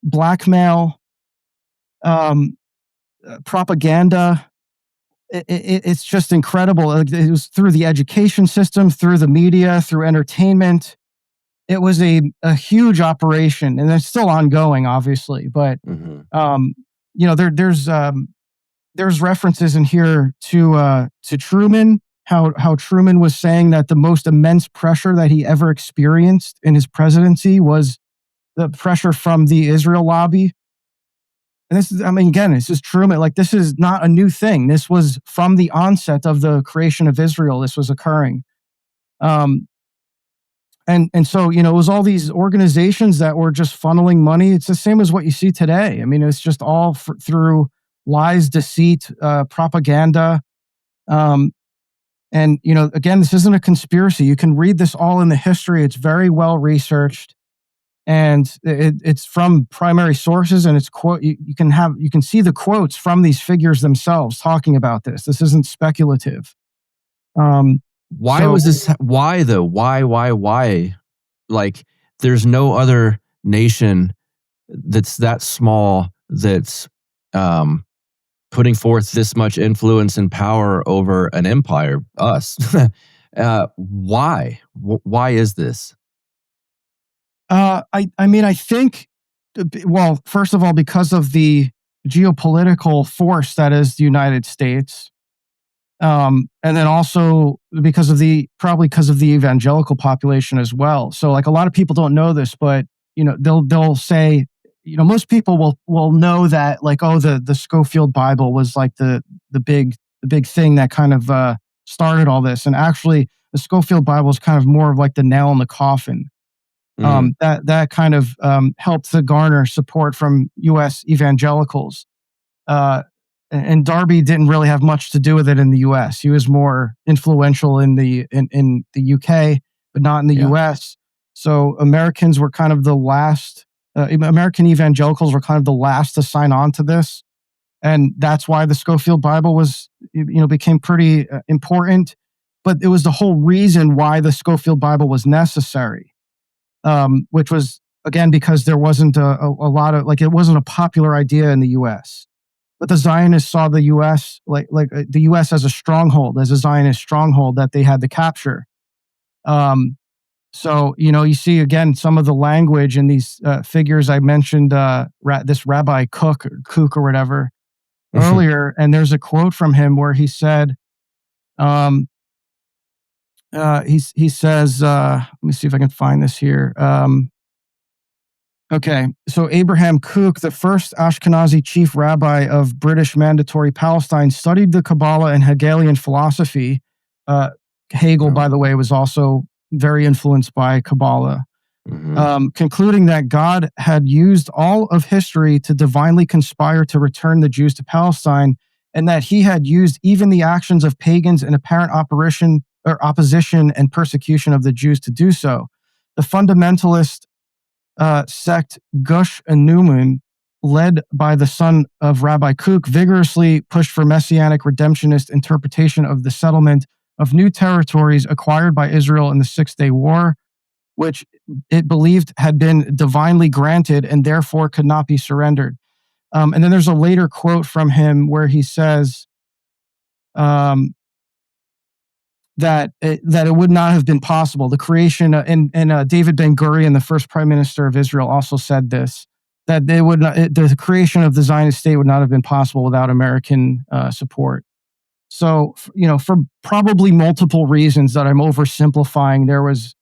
blackmail, propaganda. It's just incredible. It was through the education system, through the media, through entertainment. It was a huge operation, and it's still ongoing, obviously. But there's references in here to Truman, how Truman was saying that the most immense pressure that he ever experienced in his presidency was the pressure from the Israel lobby. And this is, again, this is Truman. Like, this is not a new thing. This was from the onset of the creation of Israel. This was occurring. And so, it was all these organizations that were just funneling money. It's the same as what you see today. It's just all through lies, deceit, propaganda. And, again, this isn't a conspiracy. You can read this all in the history. It's very well researched. And it's from primary sources, and it's quote. You can see the quotes from these figures themselves talking about this. This isn't speculative. Why was this? Why though? Why? Like, there's no other nation that's that small that's putting forth this much influence and power over an empire. Us. Why? Why is this? I think, well, first of all, because of the geopolitical force that is the United States, and then also because of the evangelical population as well. So, like, a lot of people don't know this, but they'll say, most people will know that, like, oh, the Scofield Bible was like the big thing that kind of started all this, and actually the Scofield Bible is kind of more of like the nail in the coffin. That kind of helped to garner support from U.S. evangelicals. And Darby didn't really have much to do with it in the U.S. He was more influential in the U.K., but not in the U.S. So Americans were kind of the last. American evangelicals were kind of the last to sign on to this, and that's why the Scofield Bible was, became pretty important. But it was the whole reason why the Scofield Bible was necessary. Which was, again, because there wasn't a lot of, like, it wasn't a popular idea in the U.S. But the Zionists saw the U.S. like the U.S. as a stronghold, as a Zionist stronghold that they had to capture. So, you see, again, some of the language in these figures I mentioned, this Rabbi Kook or whatever earlier, and there's a quote from him where he said, he says, let me see if I can find this here. Okay, so Abraham Kook, the first Ashkenazi chief rabbi of British Mandatory Palestine, studied the Kabbalah and Hegelian philosophy. Hegel, by the way, was also very influenced by Kabbalah, concluding that God had used all of history to divinely conspire to return the Jews to Palestine, and that he had used even the actions of pagans in apparent opposition and persecution of the Jews to do so. The fundamentalist sect Gush Enunim, led by the son of Rabbi Kook, vigorously pushed for messianic redemptionist interpretation of the settlement of new territories acquired by Israel in the Six-Day War, which it believed had been divinely granted and therefore could not be surrendered. And then there's a later quote from him where he says, that it would not have been possible. The creation, and David Ben-Gurion, the first prime minister of Israel, also said this, that the creation of the Zionist state would not have been possible without American support. So, for probably multiple reasons that I'm oversimplifying, there was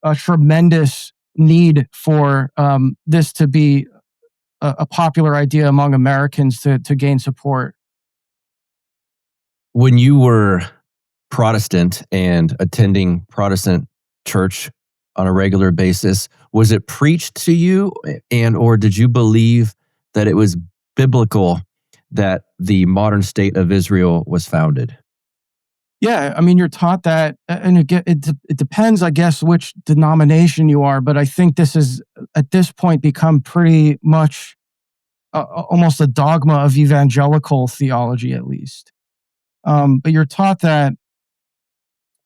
a tremendous need for this to be a popular idea among Americans to gain support. When you were Protestant and attending Protestant church on a regular basis, was it preached to you, or did you believe that it was biblical that the modern state of Israel was founded? Yeah, you're taught that, and it depends, I guess, which denomination you are, but I think this is, at this point, become pretty much almost a dogma of evangelical theology, at least. But you're taught that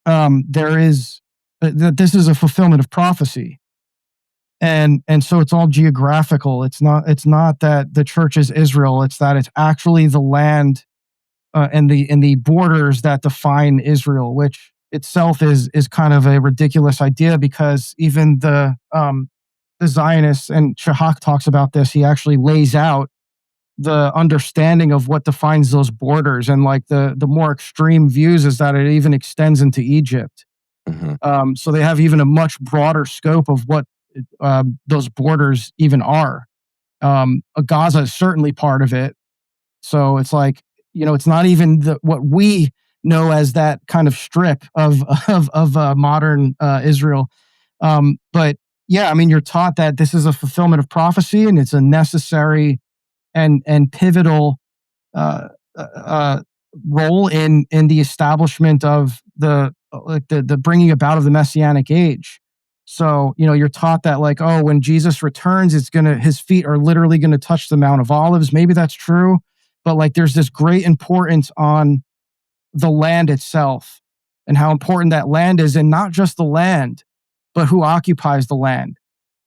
that this is a fulfillment of prophecy, and so it's all geographical. It's not that the church is Israel. It's that it's actually the land and the borders that define Israel, which itself is kind of a ridiculous idea, because even the Zionists, and Shahak talks about this, he actually lays out the understanding of what defines those borders, and like the more extreme views is that it even extends into Egypt. Mm-hmm. So they have even a much broader scope of what those borders even are. Gaza is certainly part of it. So it's like, it's not even what we know as that kind of strip of modern Israel. But yeah, I mean, you're taught that this is a fulfillment of prophecy, and it's a necessary and pivotal role in the establishment of the bringing about of the Messianic age. So, you're taught that, like, oh, when Jesus returns, his feet are literally going to touch the Mount of Olives. Maybe that's true, but like, there's this great importance on the land itself and how important that land is, and not just the land, but who occupies the land.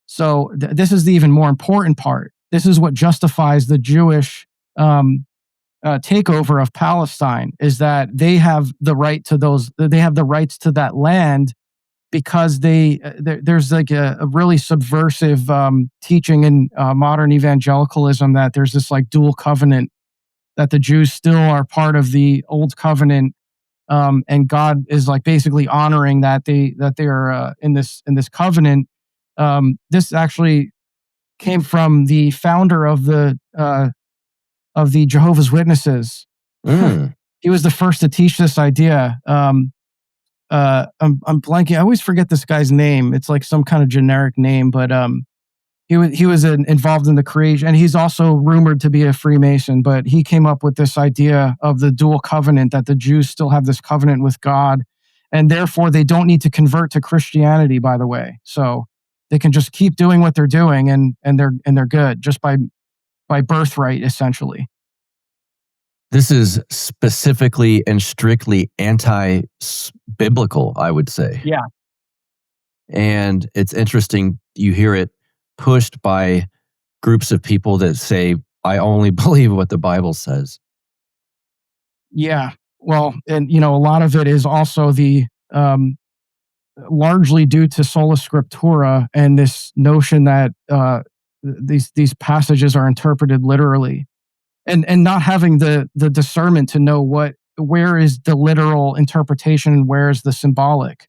So this is the even more important part. This is what justifies the Jewish takeover of Palestine, is that they have the right to they have the rights to that land, because there's like a really subversive teaching in modern evangelicalism that there's this like dual covenant, that the Jews still are part of the old covenant, and God is like basically honoring that they are in this covenant. This actually came from the founder of the Jehovah's Witnesses. He was the first to teach this idea. I'm blanking. I always forget this guy's name. It's like some kind of generic name, but he was involved in the creation, and he's also rumored to be a Freemason. But he came up with this idea of the dual covenant, that the Jews still have this covenant with God, and therefore they don't need to convert to Christianity. By the way, so they can just keep doing what they're doing, and they're good just by birthright, essentially. This is specifically and strictly anti-biblical, I would say. Yeah. And it's interesting, you hear it pushed by groups of people that say, I only believe what the Bible says. Yeah. Well, and a lot of it is also the largely due to sola scriptura, and this notion that these passages are interpreted literally, and not having the discernment to know where is the literal interpretation and where is the symbolic,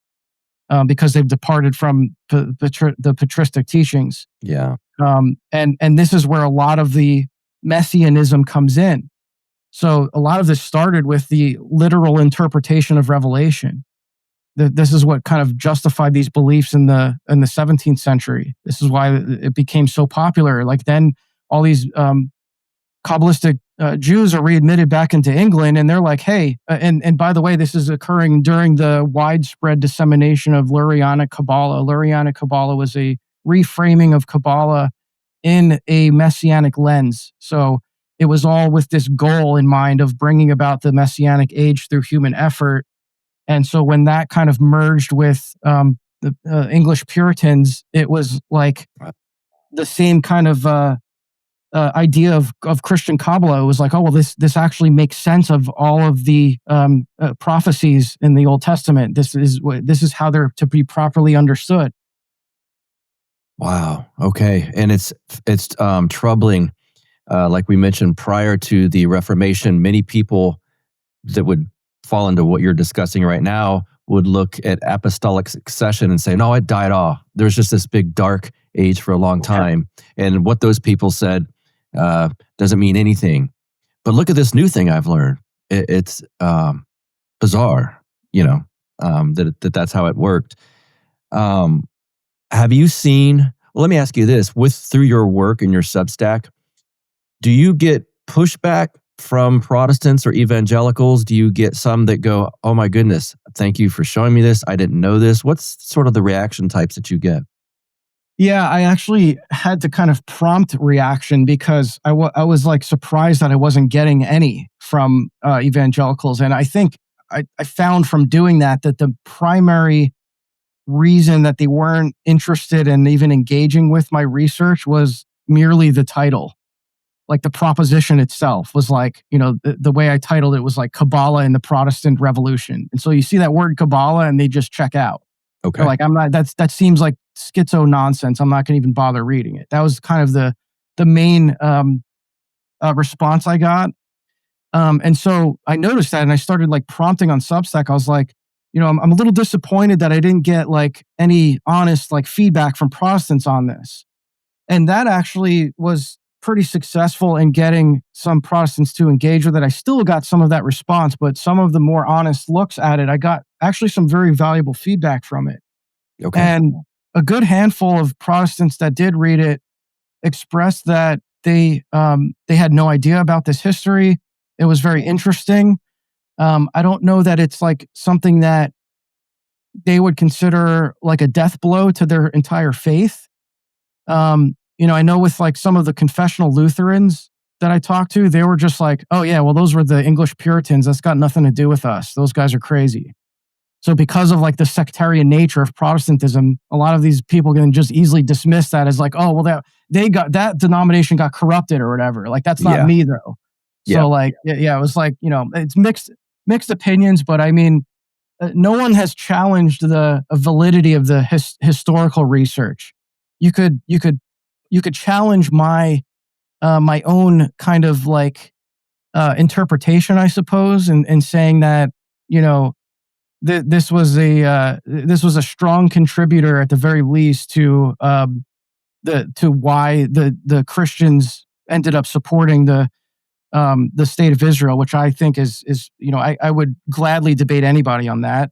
because they've departed from the patristic teachings. Yeah. And this is where a lot of the messianism comes in. So a lot of this started with the literal interpretation of Revelation. This is what kind of justified these beliefs in the 17th century. This is why it became so popular. Like, then all these Kabbalistic Jews are readmitted back into England, and they're like, hey, and by the way, this is occurring during the widespread dissemination of Lurianic Kabbalah. Lurianic Kabbalah was a reframing of Kabbalah in a messianic lens. So it was all with this goal in mind of bringing about the messianic age through human effort. And so when that kind of merged with the English Puritans, it was like the same kind of idea of Christian Kabbalah. It was like, oh, well, this actually makes sense of all of the prophecies in the Old Testament. This is how they're to be properly understood. Wow. Okay. And it's troubling. Like we mentioned, prior to the Reformation, many people that would fall into what you're discussing right now would look at apostolic succession and say, no, it died off. There's just this big dark age for a long time. And what those people said doesn't mean anything. But look at this new thing I've learned. It's bizarre, that's how it worked. Have you seen, well, let me ask you this, through your work and your Substack, do you get pushback from Protestants or evangelicals? Do you get some that go, oh my goodness, thank you for showing me this, I didn't know this? What's sort of the reaction types that you get? Yeah, I actually had to kind of prompt reaction because I was like surprised that I wasn't getting any from evangelicals. And I think I found from doing that the primary reason that they weren't interested in even engaging with my research was merely the title. Like the proposition itself was like, the way I titled it was like Kabbalah and the Protestant Revolution. And so you see that word Kabbalah and they just check out. Okay. They're like, that seems like schizo nonsense. I'm not going to even bother reading it. That was kind of the main response I got. And so I noticed that and I started like prompting on Substack. I was like, I'm a little disappointed that I didn't get like any honest like feedback from Protestants on this. And that actually was pretty successful in getting some Protestants to engage with it. I still got some of that response, but some of the more honest looks at it, I got actually some very valuable feedback from it. Okay. And a good handful of Protestants that did read it expressed that they had no idea about this history. It was very interesting. I don't know that it's like something that they would consider like a death blow to their entire faith. I know with like some of the confessional Lutherans that I talked to, they were just like, oh yeah, well, those were the English Puritans. That's got nothing to do with us. Those guys are crazy. So because of like the sectarian nature of Protestantism, a lot of these people can just easily dismiss that as like, oh, well, that denomination got corrupted or whatever. Like that's not me though. So like, it was like, it's mixed opinions, but I mean, no one has challenged the validity of the historical research. You could challenge my own kind of like interpretation, I suppose, and saying that this was a strong contributor at the very least to why the Christians ended up supporting the state of Israel, which I think is I would gladly debate anybody on that.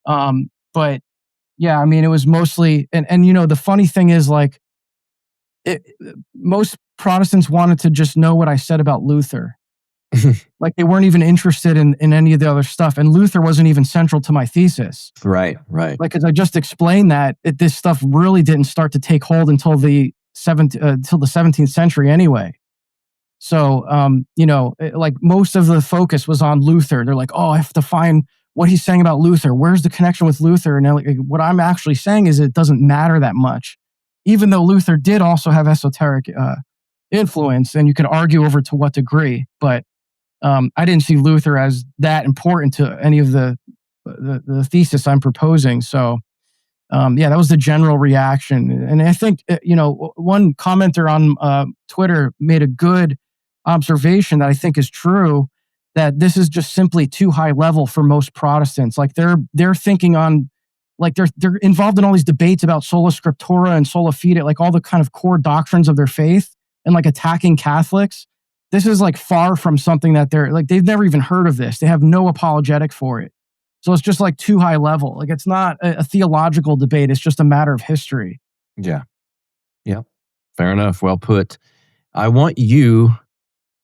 But yeah, I mean, it was mostly and the funny thing is like. Most Protestants wanted to just know what I said about Luther. Like they weren't even interested in any of the other stuff. And Luther wasn't even central to my thesis. Right. Like, as I just explained that this stuff really didn't start to take hold until the 17th century anyway. So, like most of the focus was on Luther. They're like, oh, I have to find what he's saying about Luther. Where's the connection with Luther? And like, what I'm actually saying is it doesn't matter that much. Even though Luther did also have esoteric influence, and you could argue over to what degree, but I didn't see Luther as that important to any of the thesis I'm proposing. So, that was the general reaction. And I think, one commenter on Twitter made a good observation that I think is true, that this is just simply too high level for most Protestants. Like they're thinking on, like they're involved in all these debates about sola scriptura and sola fide, like all the kind of core doctrines of their faith, and like attacking Catholics. This is like far from something that they've never even heard of this. They have no apologetic for it. So it's just like too high level. Like it's not a theological debate. It's just a matter of history. Yeah. Fair enough. Well put. I want you,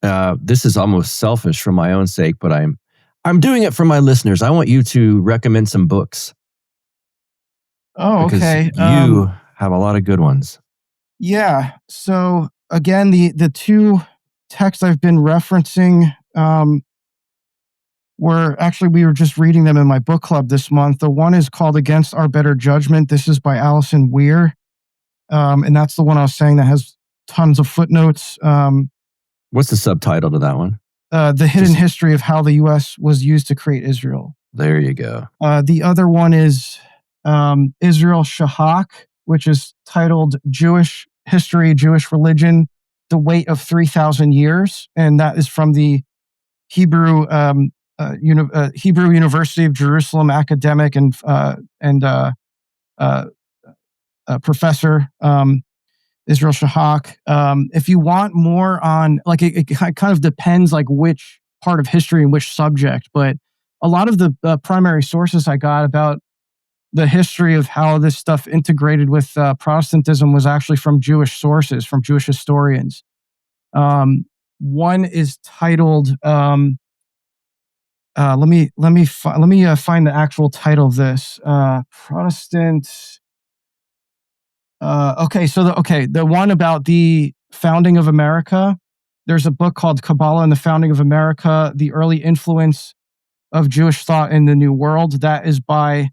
this is almost selfish for my own sake, but I'm doing it for my listeners. I want you to recommend some books. Oh, okay. You have a lot of good ones. Yeah. So again, the two texts I've been referencing we were just reading them in my book club this month. The one is called Against Our Better Judgment. This is by Alison Weir. And that's the one I was saying that has tons of footnotes. What's the subtitle to that one? The Hidden History of How the U.S. was Used to Create Israel. There you go. The other one is Israel Shahak, which is titled Jewish History, Jewish Religion, The Weight of 3,000 Years. And that is from the Hebrew University of Jerusalem academic and professor, Israel Shahak. If you want more on, like, it kind of depends like which part of history and which subject, but a lot of the primary sources I got about the history of how this stuff integrated with Protestantism was actually from Jewish sources, from Jewish historians. One is titled, let me find the actual title of this. Protestant The one about the founding of America, there's a book called Kabbalah and the Founding of America, the Early Influence of Jewish Thought in the New World. That is by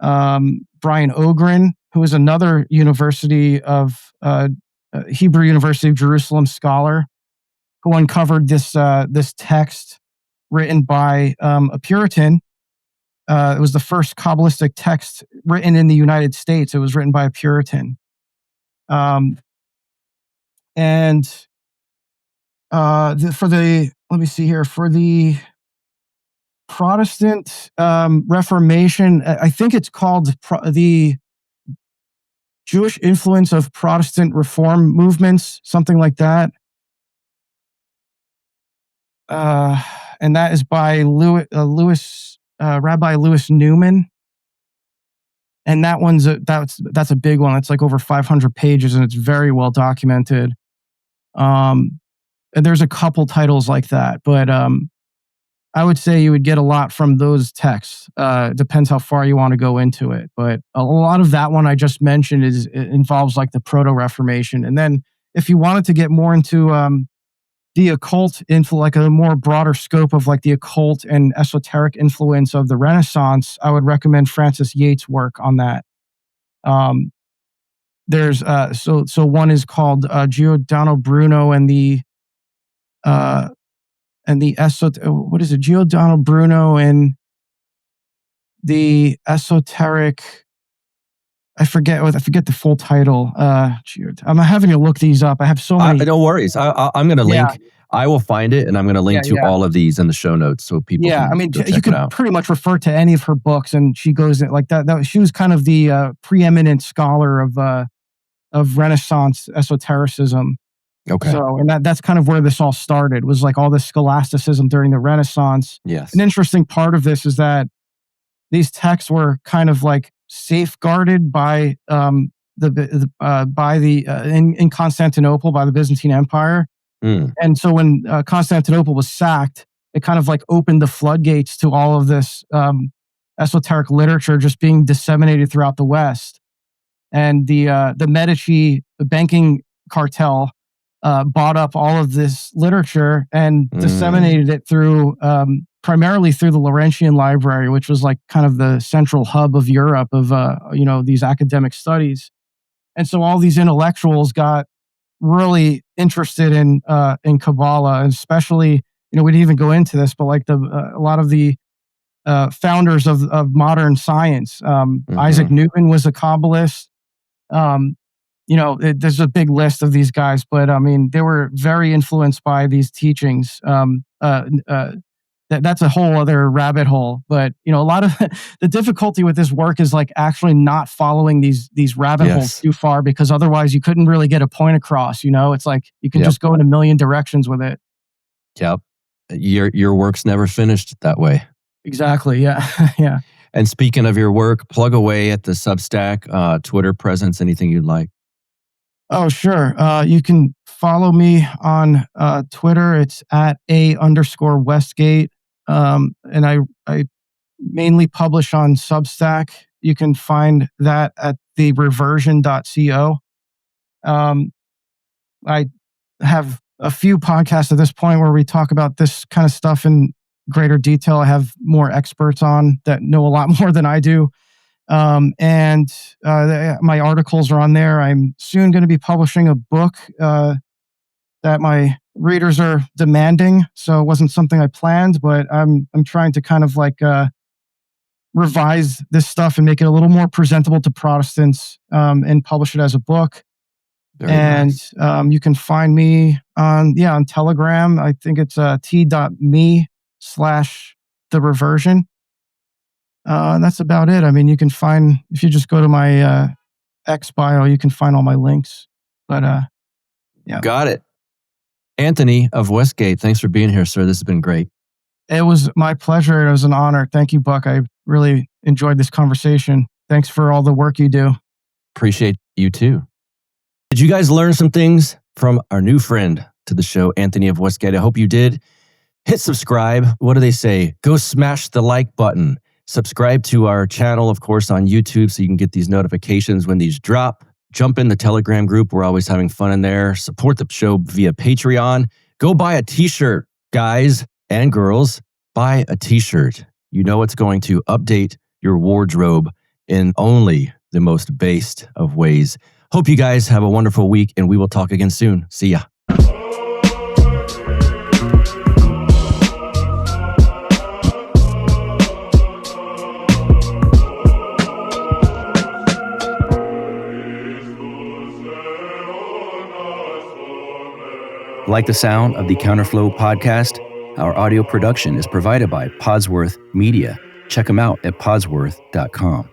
Brian Ogren, who is another Hebrew University of Jerusalem scholar, who uncovered this text written by a Puritan. It was the first Kabbalistic text written in the United States. It was written by a Puritan. Let me see here, for the Protestant Reformation, I think it's called the Jewish Influence of Protestant Reform Movements, something like that. And that is by Rabbi Louis Newman. And that one's that's a big one. It's like over 500 pages and it's very well documented. And there's a couple titles like that, but I would say you would get a lot from those texts. Depends how far you want to go into it, but a lot of that one I just mentioned involves like the Proto-Reformation. And then if you wanted to get more into the occult like a more broader scope of like the occult and esoteric influence of the Renaissance, I would recommend Francis Yates' work on that. There's so one is called Giordano Bruno and the Giordano Bruno and the esoteric. I forget the full title. I'm having to look these up. I have so many. No worries. I'm going to link. Yeah. I will find it, and I'm going to link to all of these in the show notes so people. Yeah, you can pretty much refer to any of her books, and she goes like that. She was kind of the preeminent scholar of Renaissance esotericism. Okay. So, and that's kind of where this all started. Was like all this scholasticism during the Renaissance. Yes. An interesting part of this is that these texts were kind of like safeguarded by in Constantinople by the Byzantine Empire. And so when Constantinople was sacked, it kind of like opened the floodgates to all of this esoteric literature just being disseminated throughout the West. And the Medici banking cartel bought up all of this literature and disseminated it through primarily through the Laurentian Library, which was like kind of the central hub of Europe of these academic studies. And so all these intellectuals got really interested in Kabbalah, and especially, we didn't even go into this, but like a lot of the founders of modern science. Isaac Newton was a Kabbalist. There's a big list of these guys, but they were very influenced by these teachings. That's a whole other rabbit hole. But a lot of the difficulty with this work is like actually not following these rabbit holes too far, because otherwise you couldn't really get a point across. It's like you can just go in a million directions with it. Yep, your work's never finished that way. Exactly. Yeah. Yeah. And speaking of your work, plug away at the Substack, Twitter presence, anything you'd like. Oh, sure. You can follow me on Twitter. It's at @A_Westgate. And I mainly publish on Substack. You can find that at the reversion.co. I have a few podcasts at this point where we talk about this kind of stuff in greater detail. I have more experts on that know a lot more than I do. And my articles are on there. I'm soon going to be publishing a book that my readers are demanding. So it wasn't something I planned, but I'm trying to kind of like revise this stuff and make it a little more presentable to Protestants and publish it as a book. Very nice. You can find me on Telegram. I think it's t.me/thereversion. That's about it. You can find, if you just go to my X bio, you can find all my links. But yeah. Got it. Anthony of Westgate, thanks for being here, sir. This has been great. It was my pleasure. It was an honor. Thank you, Buck. I really enjoyed this conversation. Thanks for all the work you do. Appreciate you too. Did you guys learn some things from our new friend to the show, Anthony of Westgate? I hope you did. Hit subscribe. What do they say? Go smash the like button. Subscribe to our channel, of course, on YouTube so you can get these notifications when these drop. Jump in the Telegram group. We're always having fun in there. Support the show via Patreon. Go buy a t-shirt, guys and girls. Buy a t-shirt. You know it's going to update your wardrobe in only the most based of ways. Hope you guys have a wonderful week, and we will talk again soon. See ya. Like the sound of the Counterflow Podcast? Our audio production is provided by Podsworth Media. Check them out at podsworth.com.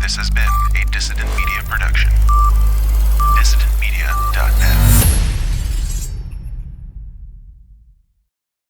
This has been a Dissident Media production. DissidentMedia.net